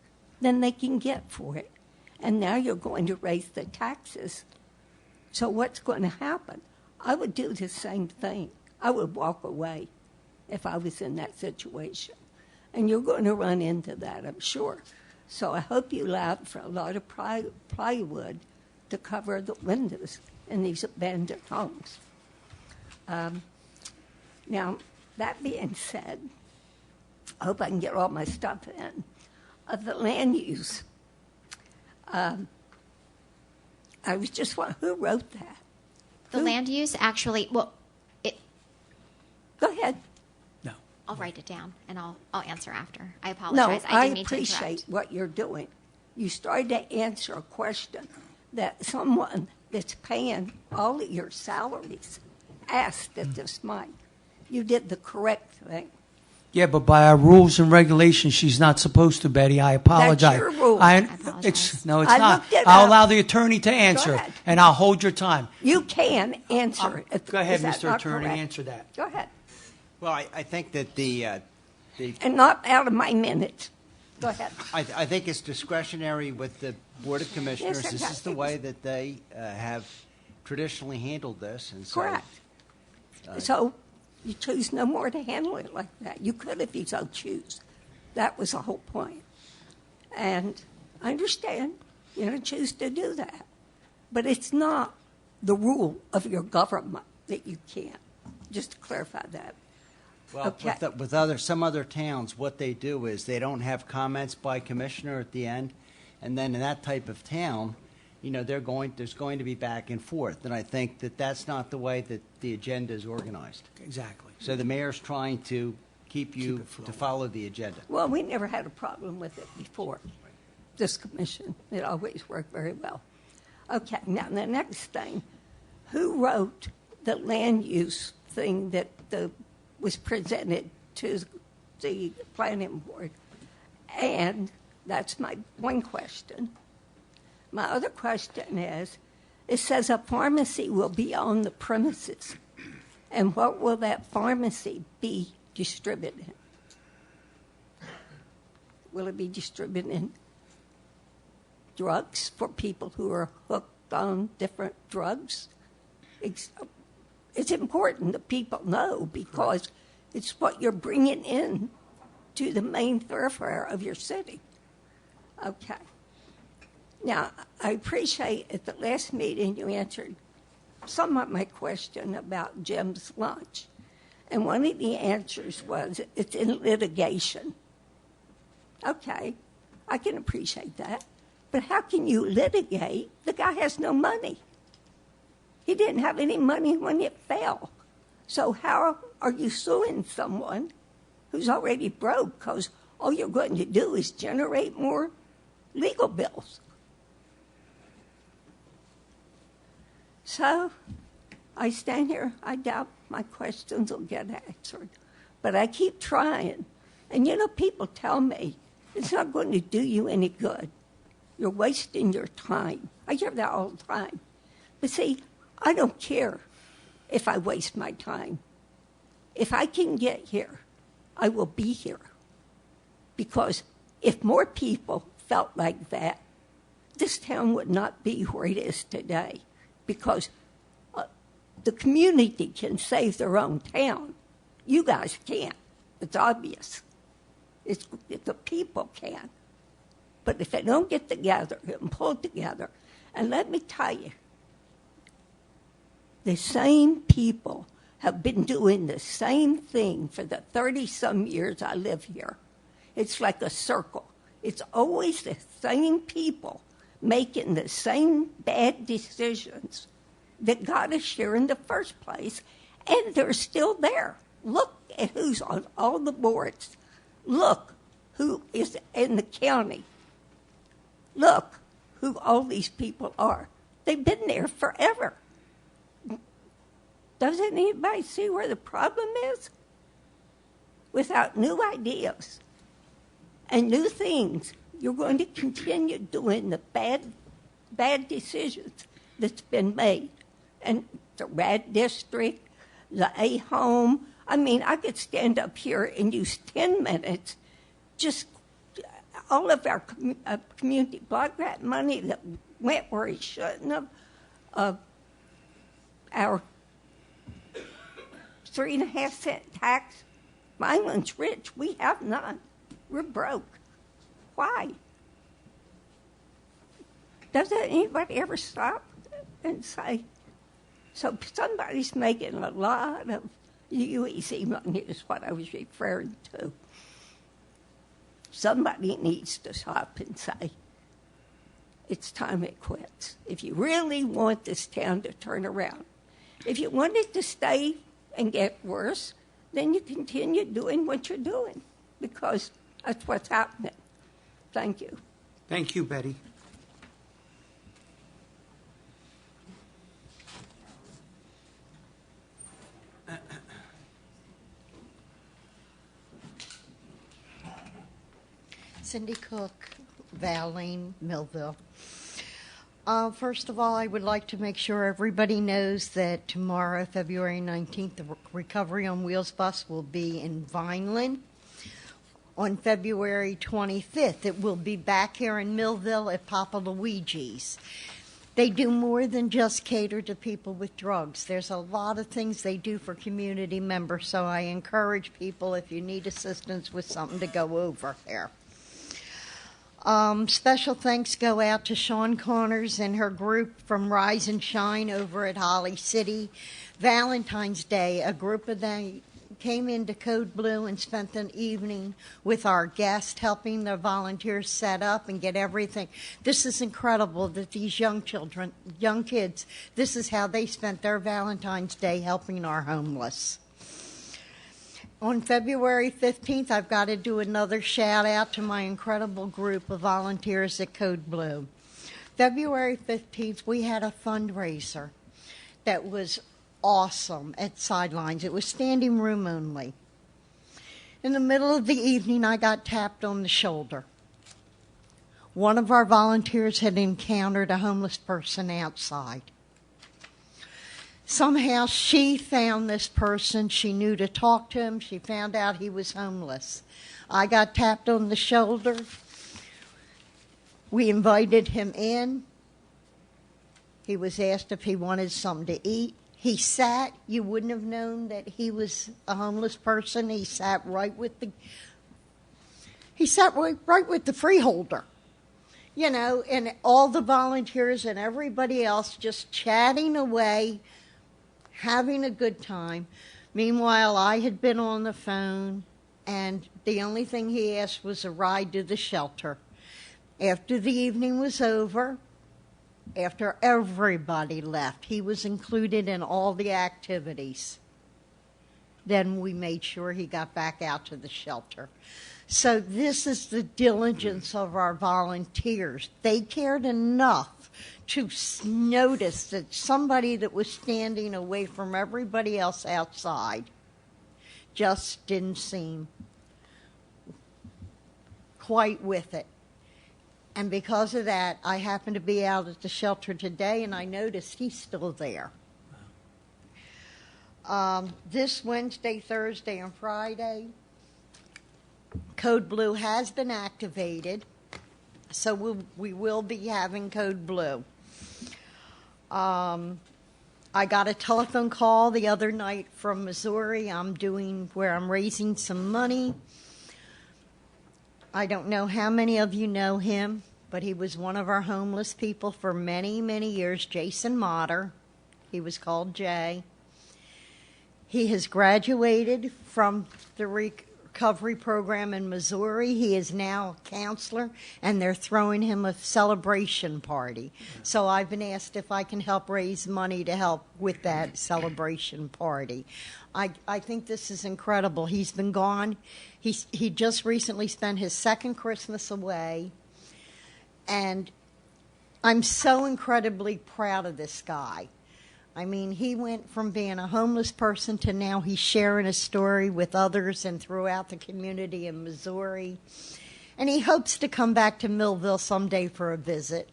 than they can get for it. And now you're going to raise the taxes. So what's going to happen? I would do the same thing. I would walk away if I was in that situation. And you're going to run into that, I'm sure. So I hope you allowed for a lot of plywood to cover the windows in these abandoned homes. Now, that being said, I hope I can get all my stuff in. The land use. I was just wondering, who wrote that? The land use actually, well, Go ahead. I'll write it down and I'll answer after. I apologize. No, I I didn't mean to appreciate interrupt. what you're doing. You started to answer a question that someone that's paying all of your salaries asked at this mic. You did the correct thing. Yeah, but by our rules and regulations, she's not supposed to, Betty. I apologize. That's your rule. It's not. I looked it I'll up. allow the attorney to answer, ahead. and I'll hold your time. You can answer it. Go ahead, Is that Mr. not Attorney, correct? answer that. Go ahead. Well, I think that the And not out of my minutes. Go ahead. I think it's discretionary with the Board of Commissioners. Yes, This is the way that they have traditionally handled this, and so. Correct. So you choose no more to handle it like that. You could if you so choose. That was the whole point. And I understand you're going to choose to do that. But it's not the rule of your government that you can't. Just to clarify that. Well, Okay. with some other towns, what they do is they don't have comments by commissioner at the end, and then in that type of town, there's going to be back and forth, and I think that that's not the way that the agenda is organized. Exactly. So the mayor's trying to keep you to follow the agenda. Well, we never had a problem with it before. This commission, it always worked very well. Okay, now the next thing, who wrote the land use thing that was presented to the planning board? And that's my one question. My other question is, it says a pharmacy will be on the premises. And what will that pharmacy be distributing? Will it be distributing drugs for people who are hooked on different drugs? It's important that people know, because it's what you're bringing in to the main thoroughfare of your city. Okay. Now, I appreciate at the last meeting you answered somewhat my question about Jim's lunch. And one of the answers was it's in litigation. Okay, I can appreciate that. But how can you litigate? The guy has no money. He didn't have any money when it fell. So how are you suing someone who's already broke? Because all you're going to do is generate more legal bills. So I stand here. I doubt my questions will get answered. But I keep trying. And, people tell me it's not going to do you any good. You're wasting your time. I hear that all the time. But see, I don't care if I waste my time. If I can get here, I will be here. Because if more people felt like that, this town would not be where it is today. Because the community can save their own town. You guys can't. It's obvious. The people can. But if they don't get together and pull together, and let me tell you, the same people have been doing the same thing for the 30-some years I live here. It's like a circle. It's always the same people making the same bad decisions that got us here in the first place, and they're still there. Look at who's on all the boards. Look who is in the county. Look who all these people are. They've been there forever. Doesn't anybody see where the problem is? Without new ideas and new things, you're going to continue doing the bad decisions that's been made. And the red district, the A-home. I mean, I could stand up here and use 10 minutes, just all of our community block grant money that went where it shouldn't have, our 3.5-cent tax. Mine's rich. We have none. We're broke. Why? Doesn't anybody ever stop and say, so somebody's making a lot of UEC money is what I was referring to. Somebody needs to stop and say, it's time it quits. If you really want this town to turn around, if you want it to stay and get worse, then you continue doing what you're doing, because that's what's happening. Thank you. Thank you, Betty. Cindy Cook, Valene, Millville. First of all, I would like to make sure everybody knows that tomorrow, February 19th, the Recovery on Wheels bus will be in Vineland. On February 25th, it will be back here in Millville at Papa Luigi's. They do more than just cater to people with drugs. There's a lot of things they do for community members, so I encourage people, if you need assistance with something, to go over there. Special thanks go out to Sean Connors and her group from Rise and Shine over at Holly City. Valentine's Day, a group of them came into Code Blue and spent an evening with our guests, helping the volunteers set up and get everything. This is incredible that these young kids, this is how they spent their Valentine's Day, helping our homeless. On February 15th, I've got to do another shout out to my incredible group of volunteers at Code Blue. February 15th, we had a fundraiser that was awesome at Sidelines. It was standing room only. In the middle of the evening, I got tapped on the shoulder. One of our volunteers had encountered a homeless person outside. Somehow she found this person. She knew to talk to him. She found out he was homeless. I got tapped on the shoulder. We invited him in. He was asked if he wanted something to eat. He sat. You wouldn't have known that he was a homeless person. He sat right with the freeholder. You know, and all the volunteers and everybody else just chatting away, having a good time. Meanwhile, I had been on the phone, and the only thing he asked was a ride to the shelter. After the evening was over, after everybody left, he was included in all the activities. Then we made sure he got back out to the shelter. So this is the diligence of our volunteers. They cared enough to notice that somebody that was standing away from everybody else outside just didn't seem quite with it. And because of that, I happened to be out at the shelter today, and I noticed he's still there. This Wednesday, Thursday, and Friday, Code Blue has been activated, so we will be having Code Blue. I got a telephone call the other night from Missouri. I'm raising some money. I don't know how many of you know him, but he was one of our homeless people for many, many years, Jason Motter. He was called Jay. He has graduated from the recovery program in Missouri. He is now a counselor, and they're throwing him a celebration party. So I've been asked if I can help raise money to help with that celebration party. I think this is incredible. He's been gone. He just recently spent his second Christmas away, and I'm so incredibly proud of this guy. I mean, he went from being a homeless person to now he's sharing a story with others and throughout the community in Missouri. And he hopes to come back to Millville someday for a visit.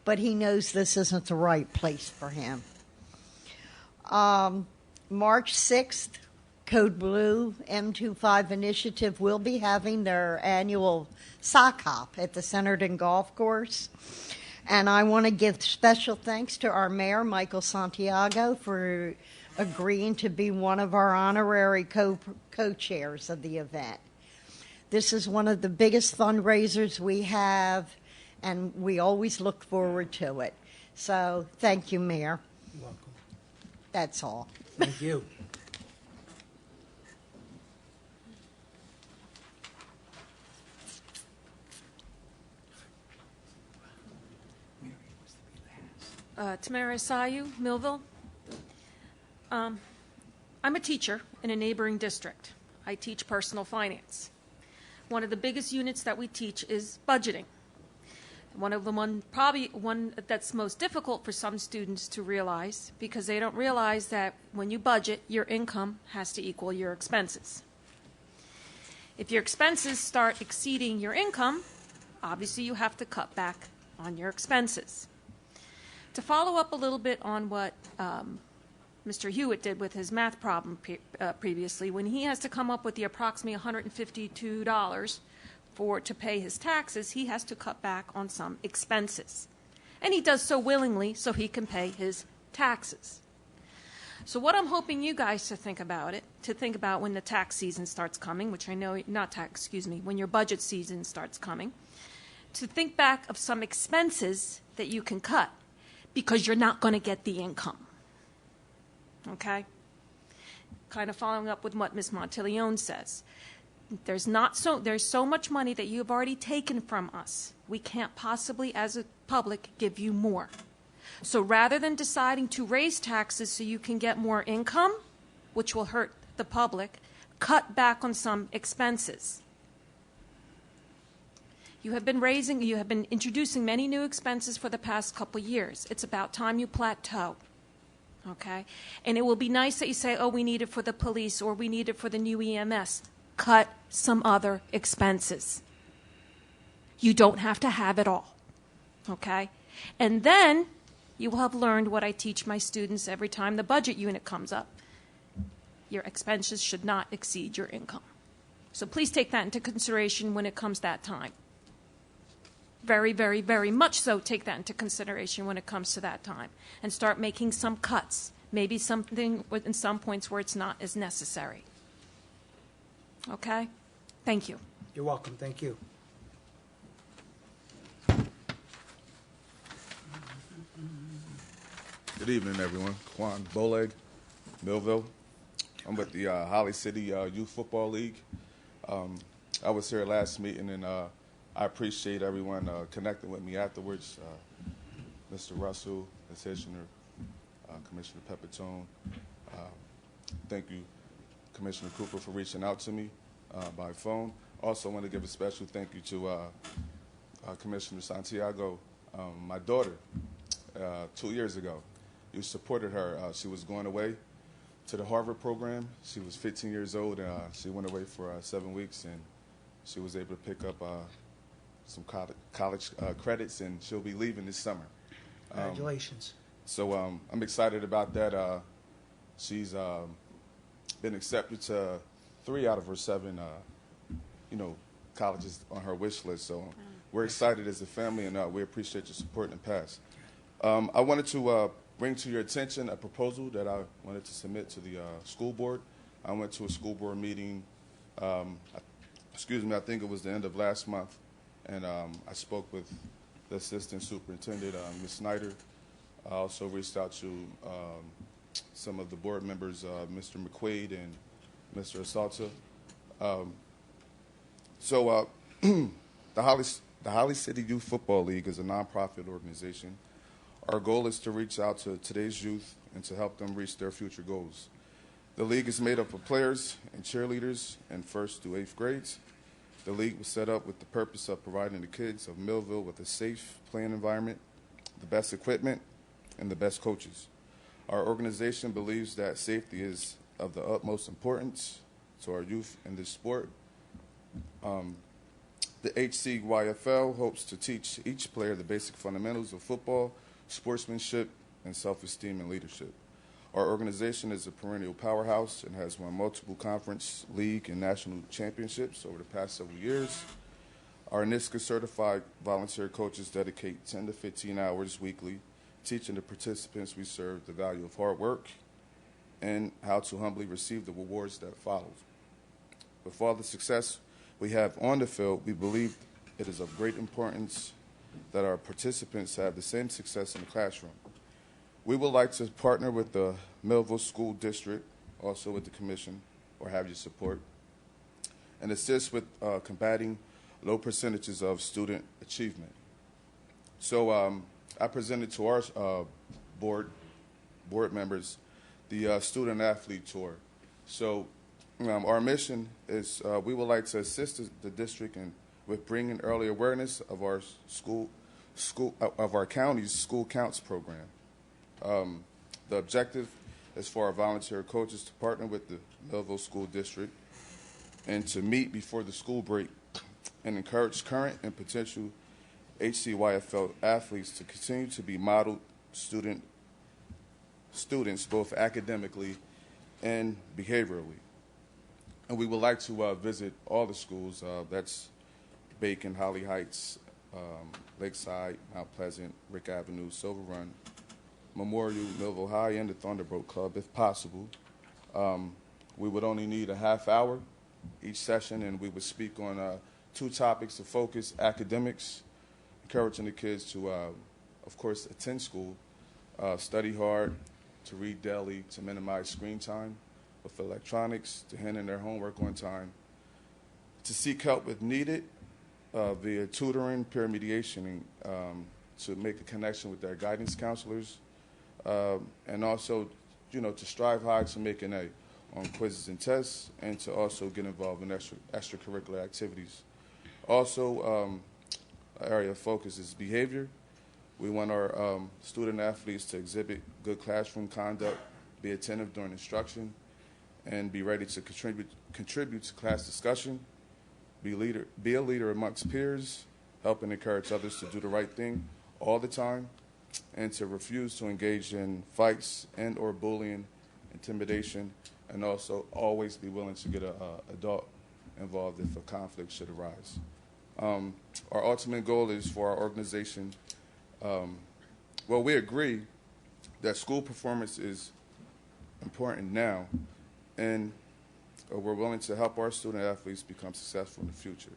But he knows this isn't the right place for him. March 6th, Code Blue M25 Initiative will be having their annual sock hop at the Centerton Golf Course. And I want to give special thanks to our mayor, Michael Santiago, for agreeing to be one of our honorary co-chairs of the event. This is one of the biggest fundraisers we have, and we always look forward to it. So thank you, Mayor. You're welcome. That's all. Thank you. Tamara Sayu, Millville. I'm a teacher in a neighboring district. I teach personal finance. One of the biggest units that we teach is budgeting. Probably one that's most difficult for some students to realize, because they don't realize that when you budget, your income has to equal your expenses. If your expenses start exceeding your income, obviously you have to cut back on your expenses. To follow up a little bit on what Mr. Hewitt did with his math problem previously, when he has to come up with the approximately $152 to pay his taxes, he has to cut back on some expenses. And he does so willingly so he can pay his taxes. So what I'm hoping you guys to think about when the tax season starts coming, which I know, when your budget season starts coming, to think back of some expenses that you can cut, because you're not going to get the income. Okay? Kind of following up with what Ms. Monteleone says. There's so much money that you've already taken from us. We can't possibly, as a public, give you more. So rather than deciding to raise taxes so you can get more income, which will hurt the public, cut back on some expenses. You have been introducing many new expenses for the past couple years. It's about time you plateau, okay? And it will be nice that you say, oh, we need it for the police or we need it for the new EMS. Cut some other expenses. You don't have to have it all, okay? And then you will have learned what I teach my students every time the budget unit comes up. Your expenses should not exceed your income. So please take that into consideration when it comes that time. Very, very, very much so take that into consideration when it comes to that time. And start making some cuts. Maybe something in some points where it's not as necessary. Okay? Thank you. You're welcome. Thank you. Good evening, everyone. Quan Boleg, Millville. I'm with the Holly City Youth Football League. I was here last meeting, and I appreciate everyone connecting with me afterwards. Mr. Russell, Commissioner Pepitone. Thank you, Commissioner Cooper, for reaching out to me by phone. Also, I want to give a special thank you to Commissioner Santiago, my daughter, 2 years ago. You supported her. She was going away to the Harvard program. She was 15 years old, and she went away for 7 weeks, and she was able to pick up some college credits, and she'll be leaving this summer. Congratulations. So I'm excited about that. She's been accepted to 3 out of her 7, colleges on her wish list. So we're excited as a family, and we appreciate your support in the past. I wanted to bring to your attention a proposal that I wanted to submit to the school board. I went to a school board meeting, I think it was the end of last month, and I spoke with the assistant superintendent, Ms. Snyder. I also reached out to some of the board members, Mr. McQuaid and Mr. Asalta. So the Holly City Youth Football League is a nonprofit organization. Our goal is to reach out to today's youth and to help them reach their future goals. The league is made up of players and cheerleaders in 1st through 8th grades. The league was set up with the purpose of providing the kids of Millville with a safe playing environment, the best equipment, and the best coaches. Our organization believes that safety is of the utmost importance to our youth in this sport. The HCYFL hopes to teach each player the basic fundamentals of football, sportsmanship, and self-esteem and leadership. Our organization is a perennial powerhouse and has won multiple conference, league, and national championships over the past several years. Our NISCA-certified volunteer coaches dedicate 10 to 15 hours weekly, teaching the participants we serve the value of hard work and how to humbly receive the rewards that follow. With all the success we have on the field, we believe it is of great importance that our participants have the same success in the classroom. We would like to partner with the Millville School District, also with the Commission, or have your support, and assist with combating low percentages of student achievement. So I presented to our board members the Student Athlete Tour. So our mission is we would like to assist the district with bringing early awareness of our of our county's School Counts program. The objective is for our volunteer coaches to partner with the Millville School District and to meet before the school break and encourage current and potential HCYFL athletes to continue to be model students both academically and behaviorally. And we would like to visit all the schools. That's Bacon, Holly Heights, Lakeside, Mount Pleasant, Rick Avenue, Silver Run, Memorial, Millville High, and the Thunderbolt Club, if possible. We would only need a half hour each session, and we would speak on 2 topics of focus: academics, encouraging the kids to, of course, attend school, study hard, to read daily, to minimize screen time with electronics, to hand in their homework on time, to seek help if needed via tutoring, peer mediation, to make a connection with their guidance counselors, and also, to strive hard to make an A on quizzes and tests, and to also get involved in extracurricular activities. Also, our area of focus is behavior. We want our student athletes to exhibit good classroom conduct, be attentive during instruction, and be ready to contribute to class discussion, be a leader amongst peers, help and encourage others to do the right thing all the time, and to refuse to engage in fights and or bullying, intimidation, and also always be willing to get an adult involved if a conflict should arise. Our ultimate goal is for our organization, we agree that school performance is important now, and we're willing to help our student athletes become successful in the future.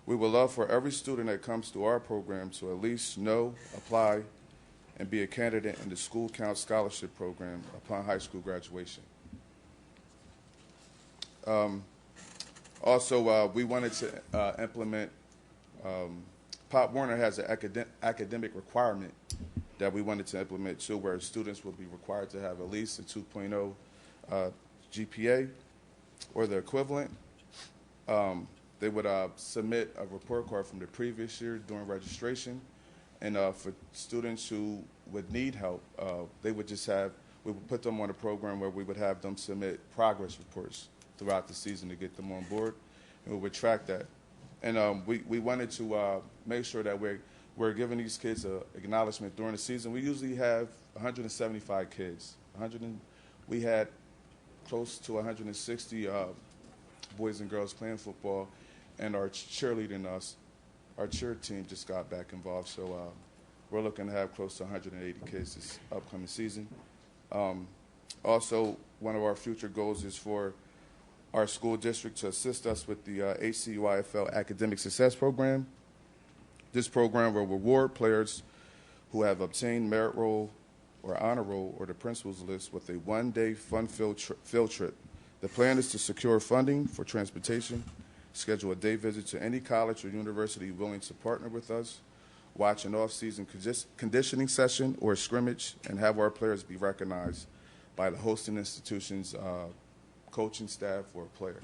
We would love for every student that comes to our program to at least know, apply, and be a candidate in the School Count Scholarship Program upon high school graduation. Also, we wanted to implement, Pop Warner has an academic requirement that we wanted to implement too, where students will be required to have at least a 2.0 GPA or the equivalent. They would submit a report card from the previous year during registration, and for students who would need help, we would put them on a program where we would have them submit progress reports throughout the season to get them on board, and we would track that. And we wanted to make sure that we're giving these kids an acknowledgement during the season. We usually have 175 kids. We had close to 160 boys and girls playing football, and our cheerleading our cheer team just got back involved. So we're looking to have close to 180 kids this upcoming season. Also, one of our future goals is for our school district to assist us with the HCYFL Academic Success Program. This program will reward players who have obtained merit roll or honor roll or the principal's list with a one-day fun field trip The plan is to secure funding for transportation, schedule a day visit to any college or university willing to partner with us, watch an off-season conditioning session or scrimmage, and have our players be recognized by the hosting institution's coaching staff or player.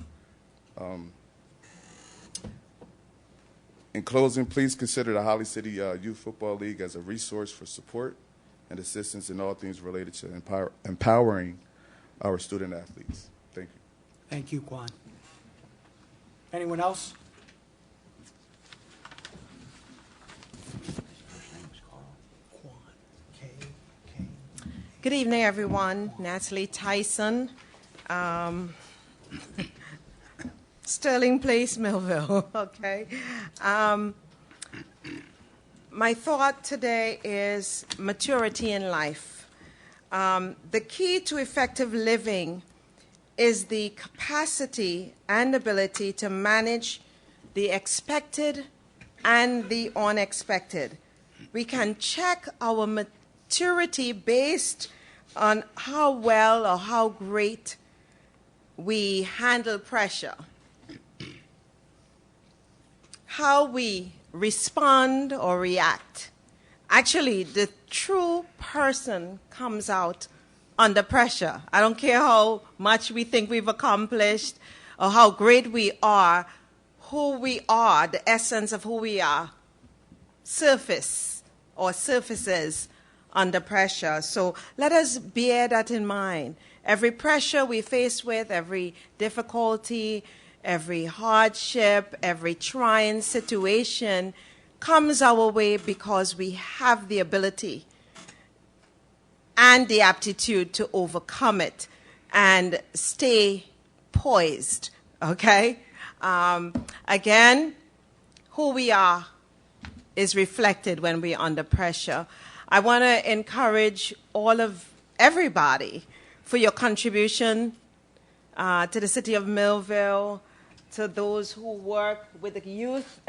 In closing, please consider the Holly City Youth Football League as a resource for support and assistance in all things related to empowering our student athletes. Thank you. Thank you, Quan. Anyone else? Good evening, everyone. Natalie Tyson, Sterling Place, Millville. Okay. My thought today is maturity in life. The key to effective living is the capacity and ability to manage the expected and the unexpected. We can check our maturity based on how well or how great we handle pressure, how we respond or react. Actually, the true person comes out under pressure. I don't care how much we think we've accomplished or how great we are, who we are, the essence of who we are, surfaces under pressure. So let us bear that in mind. Every pressure we face with, every difficulty, every hardship, every trying situation comes our way because we have the ability and the aptitude to overcome it and stay poised, okay? Again, who we are is reflected when we're under pressure. I want to encourage everybody for your contribution to the city of Millville, to those who work with the youth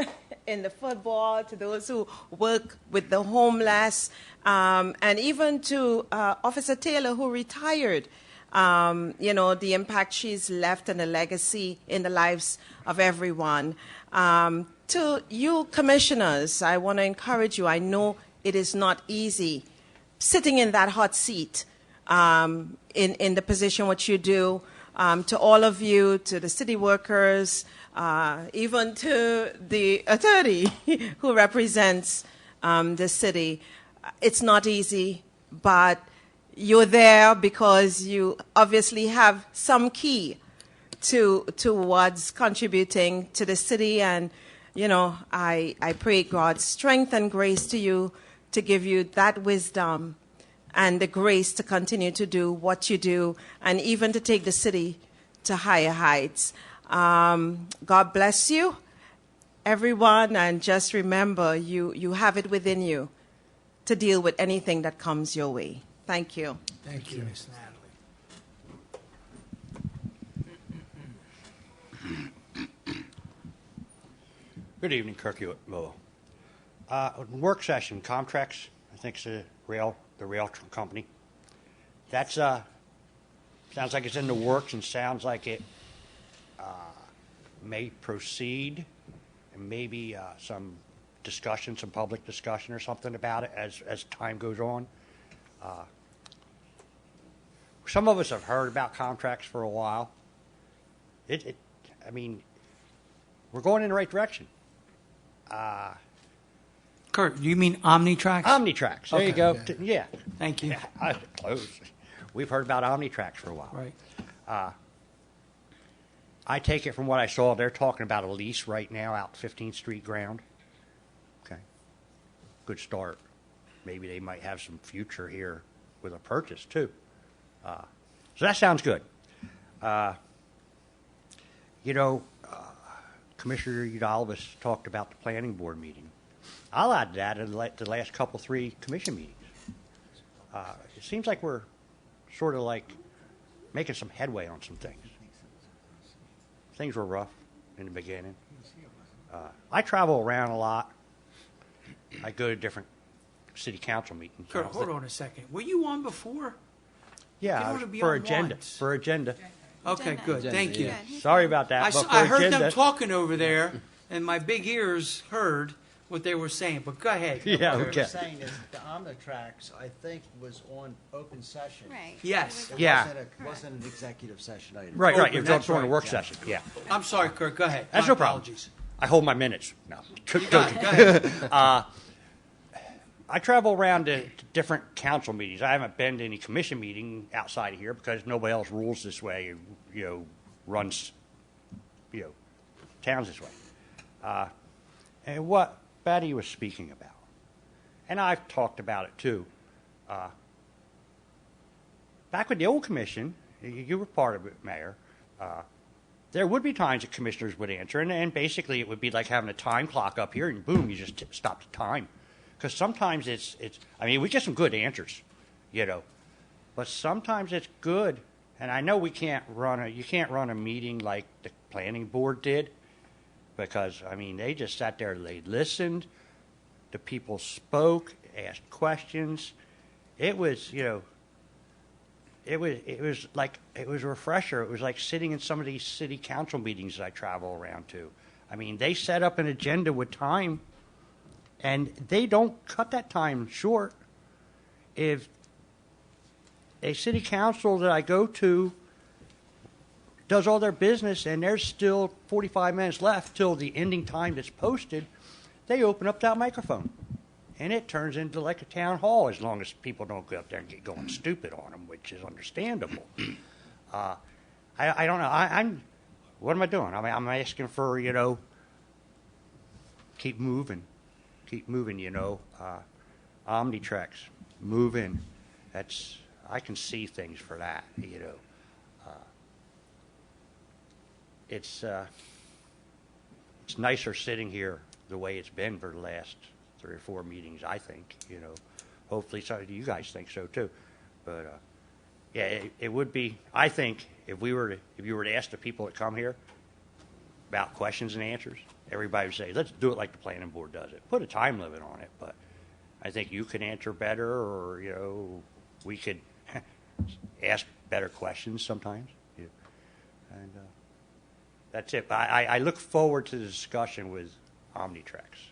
in the football, to those who work with the homeless, and even to Officer Taylor, who retired. The impact she's left and the legacy in the lives of everyone. To you commissioners, I want to encourage you. I know it is not easy sitting in that hot seat in the position what you do. To all of you, to the city workers, even to the attorney who represents the city. It's not easy, but you're there because you obviously have some key towards contributing to the city. And, I pray God's strength and grace to you to give you that wisdom and the grace to continue to do what you do and even to take the city to higher heights. God bless you, everyone, and just remember you have it within you to deal with anything that comes your way. Thank you. Thank you, Ms. Natalie. Good evening, Kirk Hewitt, Millville. Work session, Comtrex, I think it's the rail company. That's sounds like it's in the works and sounds like it may proceed, and maybe some public discussion or something about it as time goes on. Some of us have heard about Comtrex for a while. We're going in the right direction. Kurt, you mean Omnitrax? Omnitrax. There you go. Okay. Yeah. Thank you. Yeah, close. We've heard about Omnitrax for a while. Right. I take it from what I saw, they're talking about a lease right now out 15th Street ground. Okay. Good start. Maybe they might have some future here with a purchase, too. So that sounds good. Commissioner Udalvis talked about the planning board meeting. I'll add that to the last three commission meetings. It seems like we're sort of like making some headway on some things. Things were rough in the beginning. I travel around a lot. I go to different city council meetings. Kurt, hold on a second. Were you on before? Yeah, You don't want to be for on agenda. once. For agenda. Okay, good. Thank you. Sorry about that. but for I heard them agenda- talking over there, and my big ears heard what they were saying. But go ahead. Yeah, What okay. I'm saying is the Omnitrax, I think, was on open session. Right. Yes. It Yeah. wasn't an executive session item. Right, right. Open, It was that's during a right. work session. Yeah. I'm sorry, Kurt. Go ahead. That's My no problem. apologies. I hold my minutes. No. Go ahead. I travel around to different council meetings. I haven't been to any commission meeting outside of here because nobody else rules this way, runs, towns this way. And what Betty was speaking about, and I've talked about it too. Back with the old commission, you were part of it, Mayor. There would be times that commissioners would answer, and basically it would be like having a time clock up here, and boom, you just stop the time. Because sometimes we get some good answers, but sometimes it's good. And I know you can't run a meeting like the planning board did, because they just sat there, they listened, the people spoke, asked questions. It was a refresher. It was like sitting in some of these city council meetings that I travel around to. They set up an agenda with time, and they don't cut that time short. If a city council that I go to does all their business and there's still 45 minutes left till the ending time that's posted, they open up that microphone. And it turns into like a town hall as long as people don't go up there and get going stupid on them, which is understandable. I don't know. What am I doing? I'm asking for, keep moving. Keep moving, Omnitrax, move in. I can see things for that, It's nicer sitting here the way it's been for the last 3 or 4 meetings, I think, Hopefully some of you guys think so too. But, it would be, I think, if you were to ask the people that come here about questions and answers, everybody would say, let's do it like the planning board does it. Put a time limit on it, but I think you can answer better, or, we could ask better questions sometimes. And that's it. But I look forward to the discussion with Omnitrax.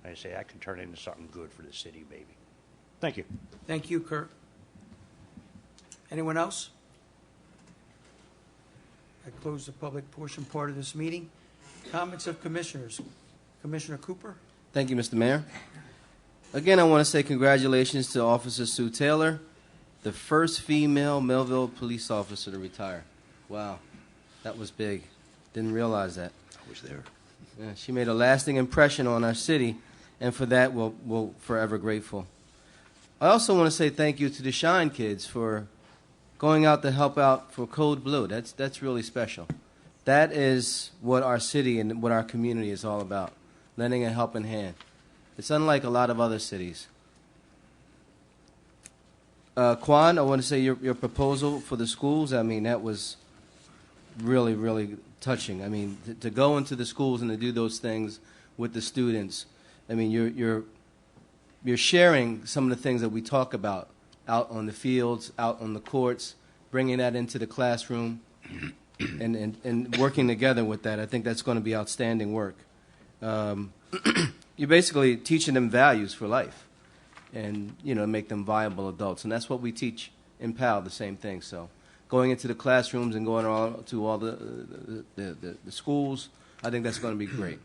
I say that can turn into something good for the city, maybe. Thank you. Thank you, Kurt. Anyone else? I close the public portion part of this meeting. Comments of commissioners. Commissioner Cooper? Thank you, Mr. Mayor. Again, I want to say congratulations to Officer Sue Taylor, the first female Millville police officer to retire. Wow, that was big. Didn't realize that. I was there. Yeah, she made a lasting impression on our city, and for that, we're forever grateful. I also want to say thank you to the Shine kids for going out to help out for Code Blue. That's really special. That is what our city and what our community is all about, lending a helping hand. It's unlike a lot of other cities. Quan, I want to say your proposal for the schools, that was really, really touching. To go into the schools and to do those things with the students, you're sharing some of the things that we talk about out on the fields, out on the courts, bringing that into the classroom, and working together with that. I think that's going to be outstanding work. You're basically teaching them values for life, and make them viable adults, and that's what we teach in PAL. The same thing. So, going into the classrooms and going to all the schools, I think that's going to be great.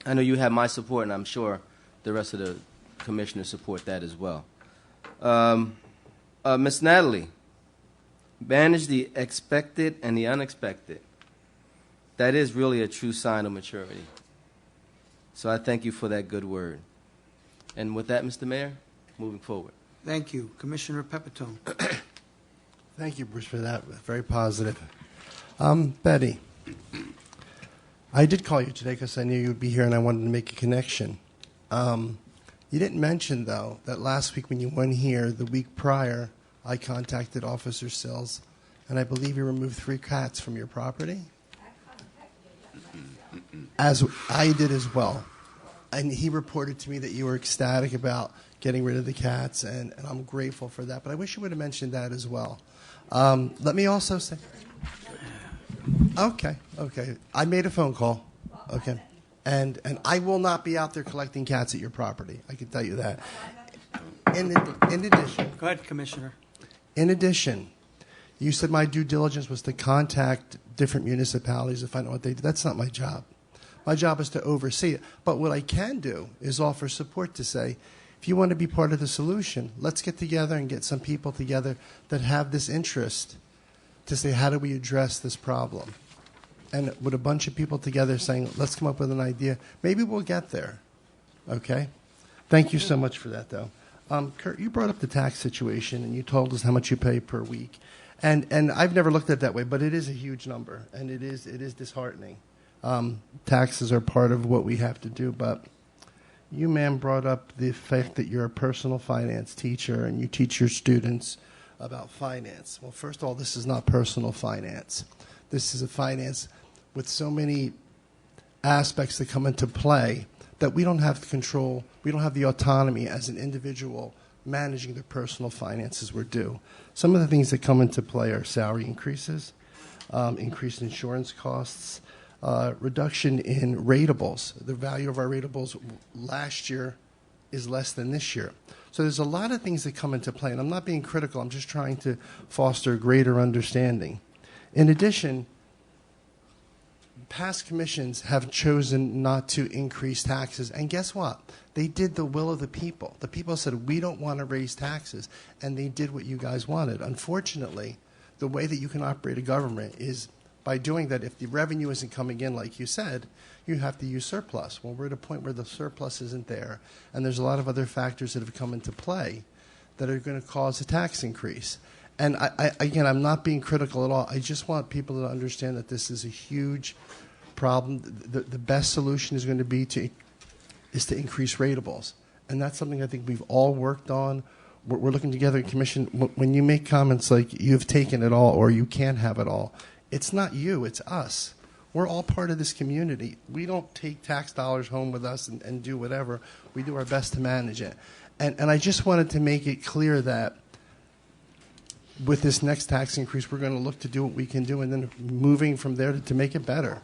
I know you have my support, and I'm sure the rest of the commissioners support that as well. Miss Natalie, manage the expected and the unexpected. That is really a true sign of maturity. So I thank you for that good word. And with that, Mr. Mayor, moving forward. Thank you. Commissioner Pepitone. Thank you, Bruce, for that. Very positive. Betty, I did call you today because I knew you would be here and I wanted to make a connection. You didn't mention, though, that last week when you went here, the week prior, I contacted Officer Sills, and I believe you removed 3 cats from your property. As I did as well. And he reported to me that you were ecstatic about getting rid of the cats, and I'm grateful for that. But I wish you would have mentioned that as well. Let me also say, okay. I made a phone call, okay, and I will not be out there collecting cats at your property. I can tell you that. In addition, Go ahead, Commissioner. In addition, you said my due diligence was to contact different municipalities to find out what they do. That's not my job. My job is to oversee it. But what I can do is offer support to say, if you want to be part of the solution, let's get together and get some people together that have this interest to say, how do we address this problem? And with a bunch of people together saying, let's come up with an idea, maybe we'll get there. Okay? Thank you so much for that, though. Kurt, you brought up the tax situation, and you told us how much you pay per week. And I've never looked at it that way, but it is a huge number, and it is disheartening. Taxes are part of what we have to do, but you, ma'am, brought up the fact that you're a personal finance teacher, and you teach your students about finance. Well, first of all, this is not personal finance. This is a finance with so many aspects that come into play that we don't have control, we don't have the autonomy as an individual managing their personal finances we're due. Some of the things that come into play are salary increases, increased insurance costs, reduction in ratables. The value of our ratables last year is less than this year. So there's a lot of things that come into play, and I'm not being critical, I'm just trying to foster greater understanding. In addition, past commissions have chosen not to increase taxes, and guess what? They did the will of the people. The people said, we don't want to raise taxes, and they did what you guys wanted. Unfortunately, the way that you can operate a government is by doing that. If the revenue isn't coming in like you said, you have to use surplus. Well, we're at a point where the surplus isn't there, and there's a lot of other factors that have come into play that are going to cause a tax increase. And again, I'm not being critical at all. I just want people to understand that this is a huge problem. The best solution is going to be to increase ratables. And that's something I think we've all worked on. We're looking together at Commission. When you make comments like you've taken it all or you can't have it all, it's not you, it's us. We're all part of this community. We don't take tax dollars home with us and do whatever. We do our best to manage it. And I just wanted to make it clear that with this next tax increase, we're going to look to do what we can do and then moving from there to make it better.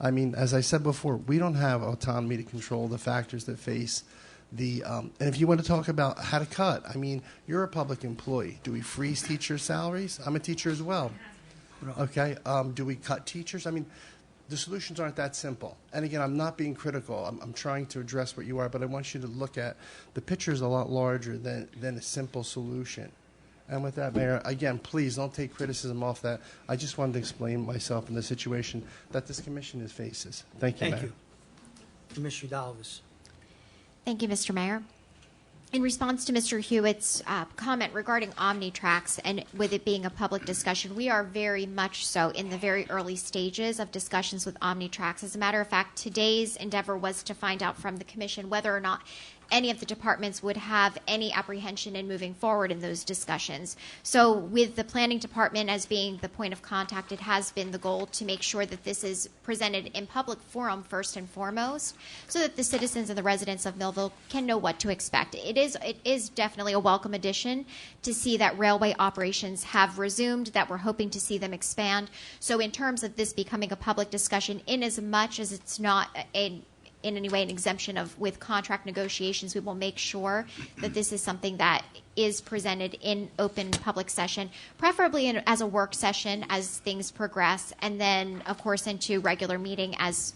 I mean, as I said before, we don't have autonomy to control the factors that face the and if you want to talk about how to cut, I mean, you're a public employee. Do we freeze teachers' salaries? I'm a teacher as well. Okay. Do we cut teachers? I mean, the solutions aren't that simple. And again, I'm not being critical. I'm trying to address what you are, but I want you to look at the picture is a lot larger than a simple solution. And with that, Mayor, again, please don't take criticism off that. I just wanted to explain myself in the situation that this commission faces. Thank you, Mayor. Thank you. Commissioner Dalvis. Thank you, Mr. Mayor. In response to Mr. Hewitt's comment regarding OmniTrax and with it being a public discussion, we are very much so in the very early stages of discussions with OmniTrax. As a matter of fact, today's endeavor was to find out from the Commission whether or not any of the departments would have any apprehension in moving forward in those discussions. So with the planning department as being the point of contact, it has been the goal to make sure that this is presented in public forum first and foremost so that the citizens and the residents of Millville can know what to expect. It is definitely a welcome addition to see that railway operations have resumed, that we're hoping to see them expand. So in terms of this becoming a public discussion, in as much as it's not in any way an exemption of with contract negotiations, we will make sure that this is something that is presented in open public session, preferably as a work session as things progress, and then, of course, into regular meeting as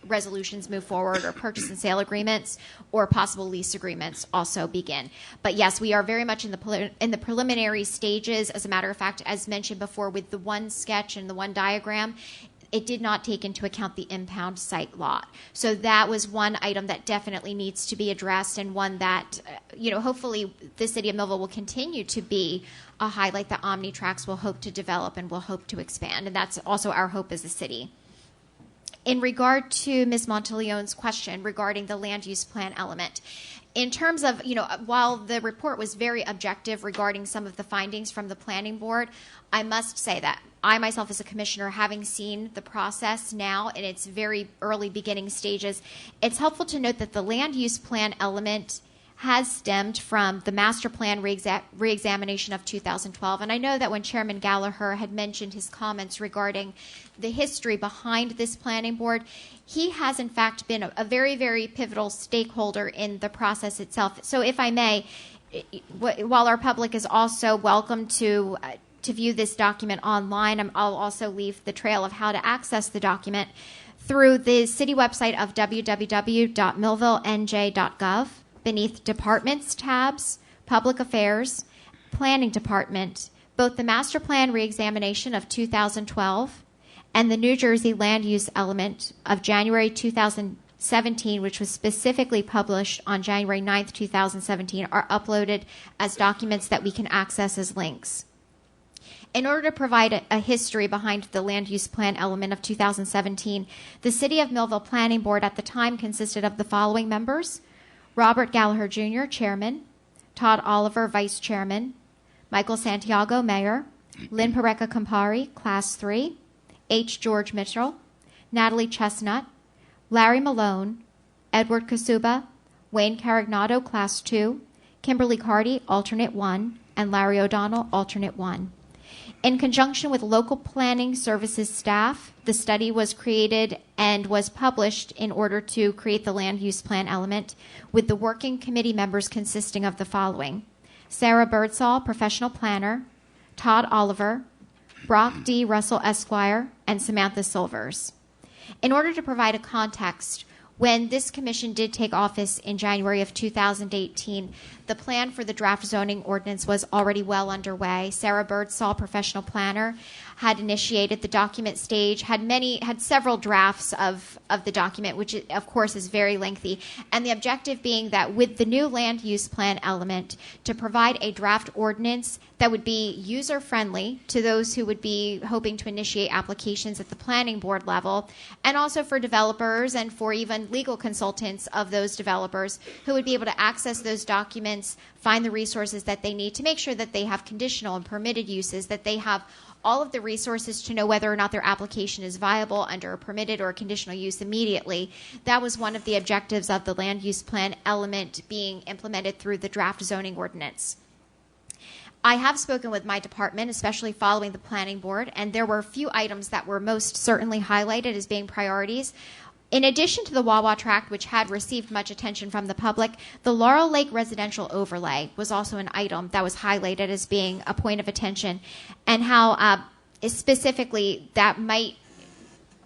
resolutions move forward or purchase and sale agreements or possible lease agreements also begin. But yes, we are very much in the preliminary stages. As a matter of fact, as mentioned before, with the one sketch and the one diagram, it did not take into account the impound site lot. So that was one item that definitely needs to be addressed, and one that, hopefully the city of Millville will continue to be a highlight that OmniTrax will hope to develop and will hope to expand. And that's also our hope as a city. In regard to Ms. Monteleone's question regarding the land use plan element, in terms of, while the report was very objective regarding some of the findings from the planning board, I must say that I myself as a commissioner, having seen the process now in its very early beginning stages, it's helpful to note that the land use plan element has stemmed from the master plan reexamination of 2012. And I know that when Chairman Gallagher had mentioned his comments regarding the history behind this planning board, he has in fact been a very, very pivotal stakeholder in the process itself. So if I may, while our public is also welcome to view this document online, I'll also leave the trail of how to access the document through the city website of www.millvillenj.gov. Beneath Departments tabs, Public Affairs, Planning Department, both the Master Plan Reexamination of 2012 and the New Jersey Land Use Element of January 2017, which was specifically published on January 9th, 2017, are uploaded as documents that we can access as links. In order to provide a history behind the land use plan element of 2017, the City of Millville Planning Board at the time consisted of the following members: Robert Gallagher Jr., Chairman; Todd Oliver, Vice Chairman; Michael Santiago, Mayor; Lynn Pareca Campari, Class 3; H. George Mitchell; Natalie Chestnut; Larry Malone; Edward Kasuba; Wayne Carignato, Class 2; Kimberly Carty, Alternate 1; and Larry O'Donnell, Alternate 1. In conjunction with local planning services staff, the study was created and was published in order to create the land use plan element, with the working committee members consisting of the following: Sarah Birdsall, professional planner; Todd Oliver; Brock D. Russell, Esquire; and Samantha Silvers. In order to provide a context, when this commission did take office in January of 2018, the plan for the draft zoning ordinance was already well underway. Sarah Birdsall, professional planner, had initiated the document stage, had several drafts of the document, which of course is very lengthy, and the objective being that with the new land use plan element, to provide a draft ordinance that would be user-friendly to those who would be hoping to initiate applications at the planning board level, and also for developers and for even legal consultants of those developers who would be able to access those documents, find the resources that they need to make sure that they have conditional and permitted uses, that they have all of the resources to know whether or not their application is viable under a permitted or a conditional use immediately. That was one of the objectives of the land use plan element being implemented through the draft zoning ordinance. I have spoken with my department, especially following the planning board, and there were a few items that were most certainly highlighted as being priorities. In addition to the Wawa tract, which had received much attention from the public, the Laurel Lake residential overlay was also an item that was highlighted as being a point of attention, and how specifically that might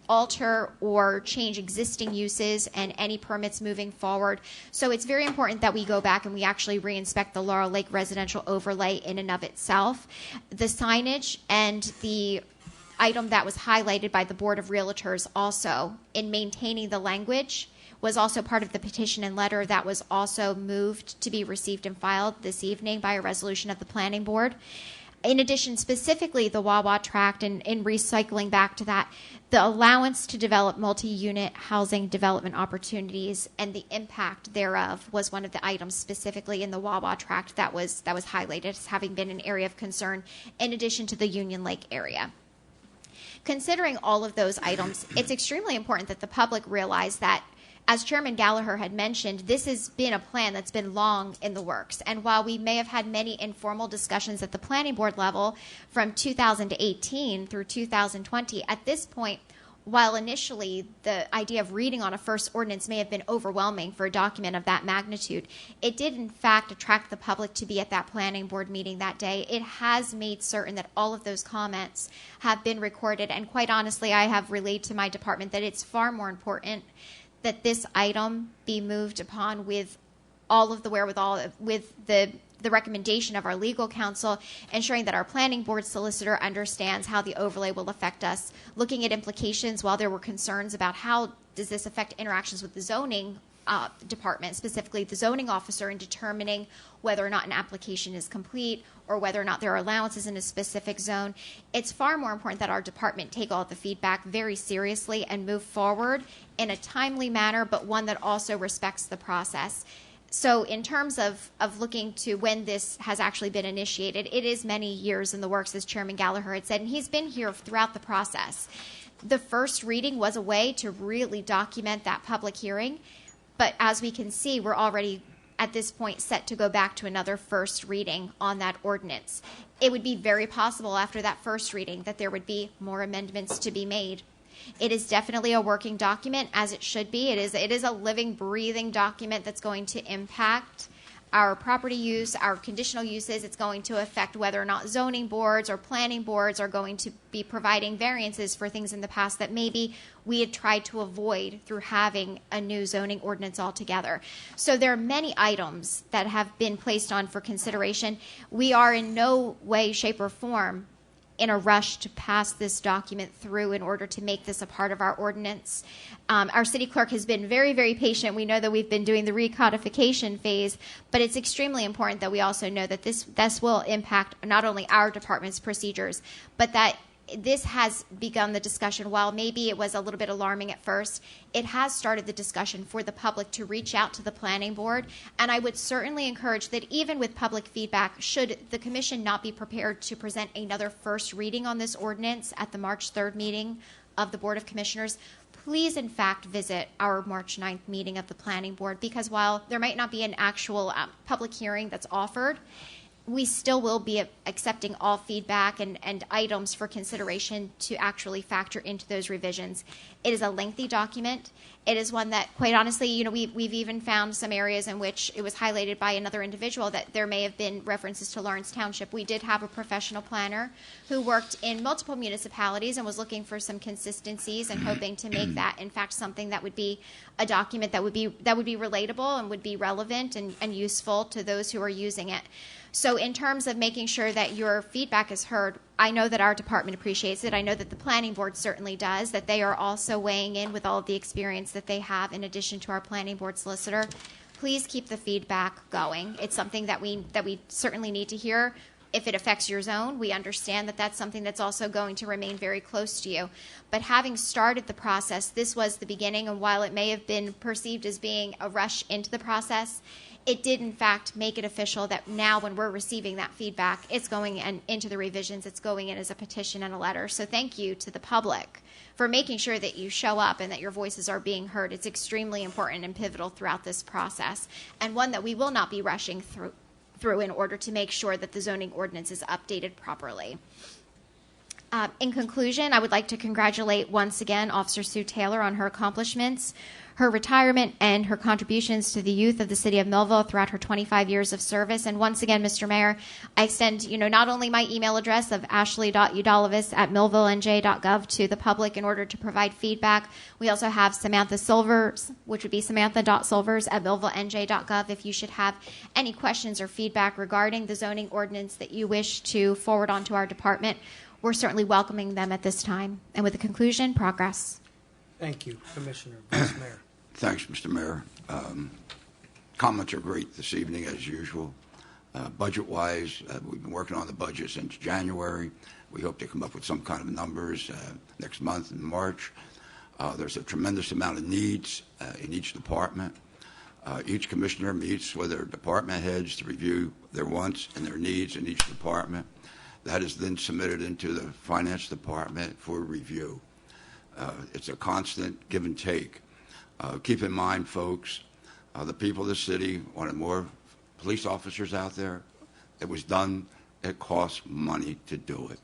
alter or change existing uses and any permits moving forward. So it's very important that we go back and we actually re-inspect the Laurel Lake residential overlay in and of itself. The signage and the item that was highlighted by the Board of Realtors also in maintaining the language was also part of the petition and letter that was also moved to be received and filed this evening by a resolution of the Planning Board. In addition, specifically the Wawa tract, and in recycling back to that, the allowance to develop multi-unit housing development opportunities and the impact thereof was one of the items specifically in the Wawa tract that was highlighted as having been an area of concern, in addition to the Union Lake area. Considering all of those items, it's extremely important that the public realize that, as Chairman Gallagher had mentioned, this has been a plan that's been long in the works. And while we may have had many informal discussions at the planning board level from 2018 through 2020, at this point, while initially the idea of reading on a first ordinance may have been overwhelming for a document of that magnitude, it did in fact attract the public to be at that planning board meeting that day. It has made certain that all of those comments have been recorded, and quite honestly, I have relayed to my department that it's far more important that this item be moved upon with all of the wherewithal, with the recommendation of our legal counsel, ensuring that our planning board solicitor understands how the overlay will affect us, looking at implications while there were concerns about how does this affect interactions with the zoning department, specifically the zoning officer, in determining whether or not an application is complete or whether or not there are allowances in a specific zone. It's far more important that our department take all of the feedback very seriously and move forward in a timely manner, but one that also respects the process. So in terms of looking to when this has actually been initiated, it is many years in the works, as Chairman Gallagher had said, and he's been here throughout the process. The first reading was a way to really document that public hearing, but as we can see, we're already at this point set to go back to another first reading on that ordinance. It would be very possible after that first reading that there would be more amendments to be made. It is definitely a working document, as it should be. It is a living, breathing document that's going to impact our property use, our conditional uses. It's going to affect whether or not zoning boards or planning boards are going to be providing variances for things in the past that maybe we had tried to avoid through having a new zoning ordinance altogether. So there are many items that have been placed on for consideration. We are in no way, shape, or form in a rush to pass this document through in order to make this a part of our ordinance. Our city clerk has been very, very patient. We know that we've been doing the recodification phase, but it's extremely important that we also know that this will impact not only our department's procedures, but that this has begun the discussion. While maybe it was a little bit alarming at first, it has started the discussion for the public to reach out to the planning board. And I would certainly encourage that even with public feedback, should the commission not be prepared to present another first reading on this ordinance at the March 3rd meeting of the Board of Commissioners, please, in fact, visit our March 9th meeting of the planning board, because while there might not be an actual public hearing that's offered, we still will be accepting all feedback and items for consideration to actually factor into those revisions. It is a lengthy document. It is one that, quite honestly, we've even found some areas in which it was highlighted by another individual that there may have been references to Lawrence Township. We did have a professional planner who worked in multiple municipalities and was looking for some consistencies and hoping to make that, in fact, something that would be a document that would be relatable and would be relevant and useful to those who are using it. So in terms of making sure that your feedback is heard, I know that our department appreciates it. I know that the planning board certainly does, that they are also weighing in with all of the experience that they have in addition to our planning board solicitor. Please keep the feedback going. It's something that we certainly need to hear. If it affects your zone, we understand that that's something that's also going to remain very close to you. But having started the process, this was the beginning, and while it may have been perceived as being a rush into the process, it did, in fact, make it official that now when we're receiving that feedback, it's going into the revisions. It's going in as a petition and a letter. So thank you to the public for making sure that you show up and that your voices are being heard. It's extremely important and pivotal throughout this process, and one that we will not be rushing through in order to make sure that the zoning ordinance is updated properly. In conclusion, I would like to congratulate once again Officer Sue Taylor on her accomplishments, her retirement, and her contributions to the youth of the city of Millville throughout her 25 years of service. And once again, Mr. Mayor, I extend, not only my email address of ashley.udalavis@millvillenj.gov to the public in order to provide feedback. We also have Samantha Silvers, which would be samantha.silvers@millvillenj.gov if you should have any questions or feedback regarding the zoning ordinance that you wish to forward on to our department. We're certainly welcoming them at this time. And with the conclusion, progress. Thank you, Commissioner. Vice Mayor. Thanks, Mr. Mayor. Comments are great this evening, as usual. Budget-wise, we've been working on the budget since January. We hope to come up with some kind of numbers next month in March. There's a tremendous amount of needs in each department. Each commissioner meets with their department heads to review their wants and their needs in each department. That is then submitted into the finance department for review. It's a constant give and take. Keep in mind, folks, the people of the city wanted more police officers out there. It was done. It costs money to do it.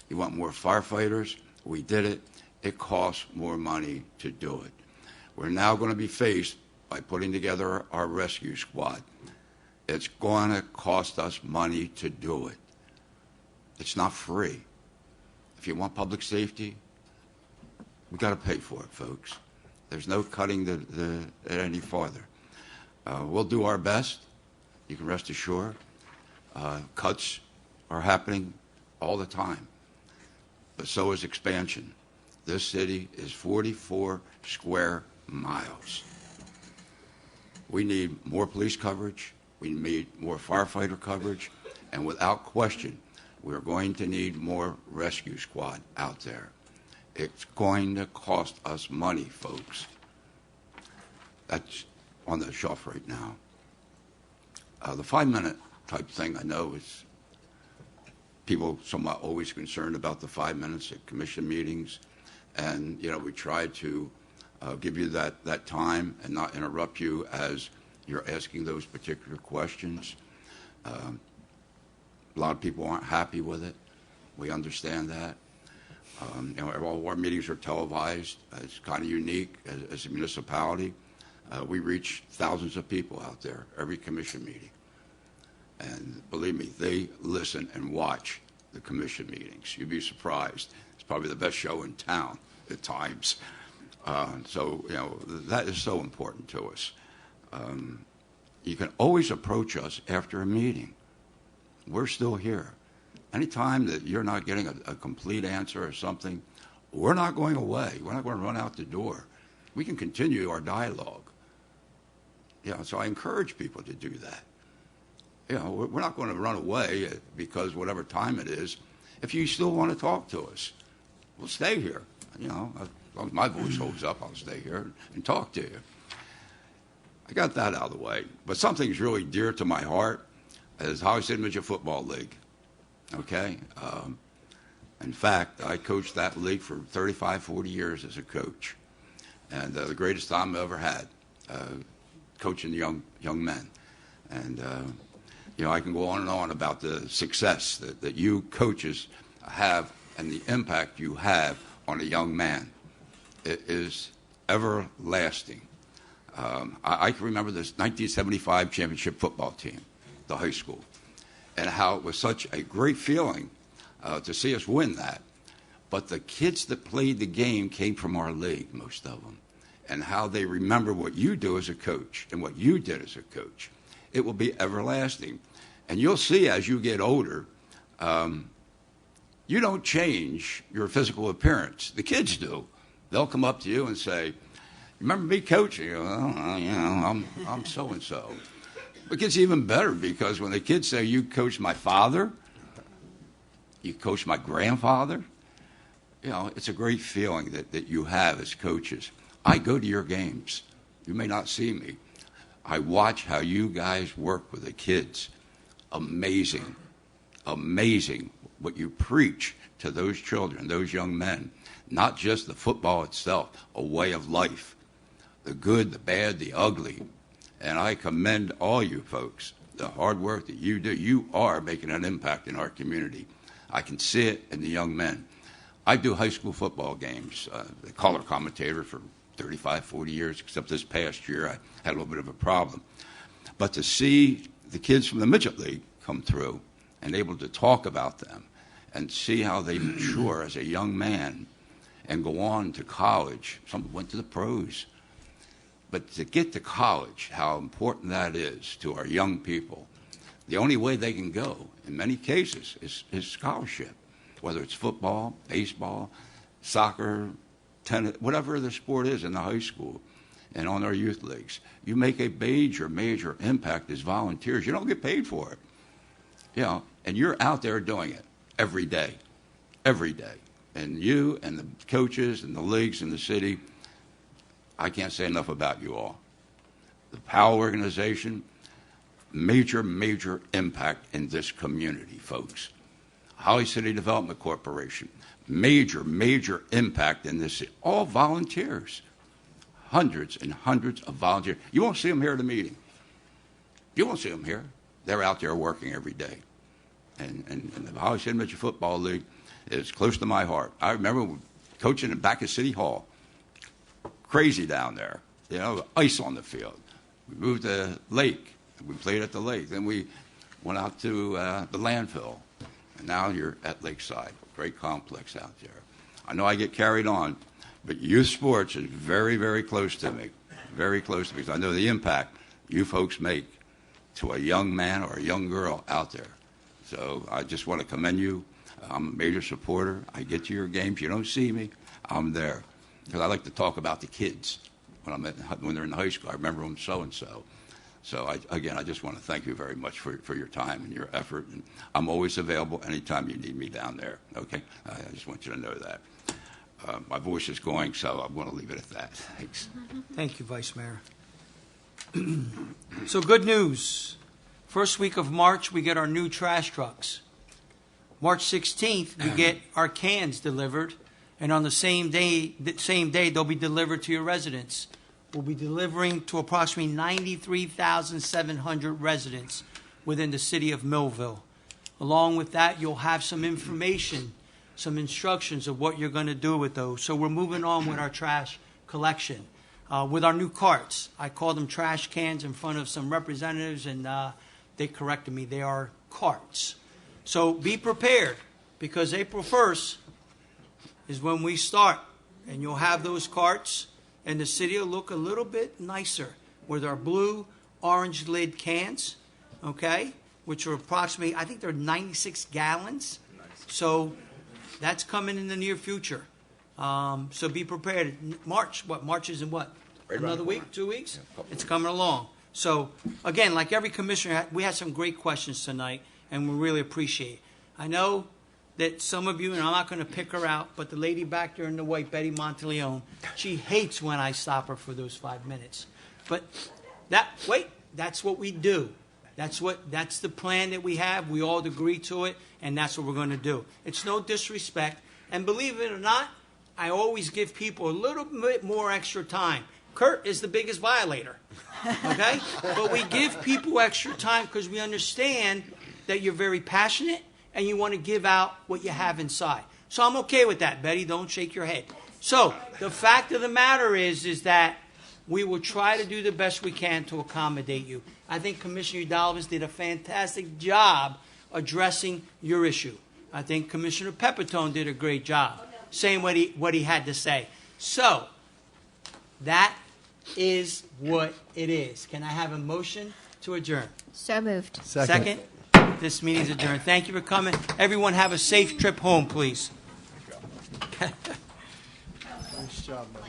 You want more firefighters? We did it. It costs more money to do it. We're now going to be faced by putting together our rescue squad. It's going to cost us money to do it. It's not free. If you want public safety, we got to pay for it, folks. There's no cutting it any farther. We'll do our best. You can rest assured. Cuts are happening all the time, but so is expansion. This city is 44 square miles. We need more police coverage. We need more firefighter coverage, and without question, we're going to need more rescue squad out there. It's going to cost us money, folks. That's on the shelf right now. The 5-minute type thing, I know is people somewhat always concerned about the 5 minutes at commission meetings. And, we try to give you that time and not interrupt you as you're asking those particular questions. A lot of people aren't happy with it. We understand that. All of our meetings are televised. It's kind of unique as a municipality. We reach thousands of people out there every commission meeting. And believe me, they listen and watch the commission meetings. You'd be surprised. It's probably the best show in town at times. So, that is so important to us. You can always approach us after a meeting. We're still here. Anytime that you're not getting a complete answer or something, we're not going away. We're not going to run out the door. We can continue our dialogue. So I encourage people to do that. We're not going to run away because whatever time it is. If you still want to talk to us, we'll stay here. As long as my voice holds up, I'll stay here and talk to you. I got that out of the way. But something's really dear to my heart is Holly City Midget Football League. Okay? In fact, I coached that league for 35, 40 years as a coach. And the greatest time I ever had coaching young men. And, I can go on and on about the success that you coaches have and the impact you have on a young man. It is everlasting. I can remember this 1975 championship football team, the high school, and how it was such a great feeling to see us win that. But the kids that played the game came from our league, most of them, and how they remember what you do as a coach and what you did as a coach. It will be everlasting. And you'll see as you get older, you don't change your physical appearance. The kids do. They'll come up to you and say, "Remember me coaching?" I'm so-and-so. It gets even better because when the kids say, "You coached my father, you coached my grandfather," it's a great feeling that you have as coaches. I go to your games. You may not see me. I watch how you guys work with the kids. Amazing, amazing what you preach to those children, those young men. Not just the football itself, a way of life. The good, the bad, the ugly. And I commend all you folks, the hard work that you do. You are making an impact in our community. I can see it in the young men. I do high school football games, the color commentator for 35, 40 years, except this past year I had a little bit of a problem. But to see the kids from the Midget League come through and able to talk about them and see how they mature as a young man and go on to college. Some went to the pros. But to get to college, how important that is to our young people. The only way they can go, in many cases, is scholarship, whether it's football, baseball, soccer, tennis, whatever the sport is in the high school and on our youth leagues. You make a major impact as volunteers. You don't get paid for it. And you're out there doing it every day. And you and the coaches and the leagues in the city, I can't say enough about you all. The POW organization, major impact in this community, folks. Holly City Development Corporation, major impact in this city. All volunteers. Hundreds and hundreds of volunteers. You won't see them here at a meeting. You won't see them here. They're out there working every day. And the Holly City Midget Football League is close to my heart. I remember coaching in back of City Hall. Crazy down there. Ice on the field. We moved to the lake. We played at the lake. Then we went out to the landfill. And now you're at Lakeside. Great complex out there. I know I get carried on, but youth sports is very close to me. Very close to me because I know the impact you folks make to a young man or a young girl out there. So I just want to commend you. I'm a major supporter. I get to your games. You don't see me. I'm there. Because I like to talk about the kids when they're in high school. I remember them so-and-so. So, I just want to thank you very much for your time and your effort. And I'm always available anytime you need me down there, okay? I just want you to know that. My voice is going, so I'm going to leave it at that. Thanks. Thank you, Vice Mayor. So good news. First week of March, we get our new trash trucks. March 16th, we get our cans delivered. And on the same day, they'll be delivered to your residence. will be delivering to approximately 93,700 residents within the city of Millville. Along with that, you'll have some information, some instructions of what you're going to do with those. So we're moving on with our trash collection. With our new carts, I call them trash cans in front of some representatives, and they corrected me. They are carts. So be prepared, because April 1st is when we start, and you'll have those carts, and the city will look a little bit nicer with our blue, orange lid cans, okay, which are approximately, I think they're 96 gallons. So that's coming in the near future. So be prepared. March is in what? Right around Another the week, corner. 2 weeks? Yeah, It's coming along. So, again, like every commissioner, we had some great questions tonight, and we really appreciate it. I know that some of you, and I'm not going to pick her out, but the lady back there in the white, Betty Monteleone, she hates when I stop her for those 5 minutes. But that's what we do. That's the plan that we have. We all agree to it, and that's what we're going to do. It's no disrespect. And believe it or not, I always give people a little bit more extra time. Kurt is the biggest violator, okay? But we give people extra time because we understand that you're very passionate and you want to give out what you have inside. So I'm okay with that, Betty. Don't shake your head. So the fact of the matter is that we will try to do the best we can to accommodate you. I think Commissioner Udalvis did a fantastic job addressing your issue. I think Commissioner Pepitone did a great job saying what he had to say. So that is what it is. Can I have a motion to adjourn? So moved. Second. This meeting is adjourned. Thank you for coming. Everyone have a safe trip home, please. Nice job, man.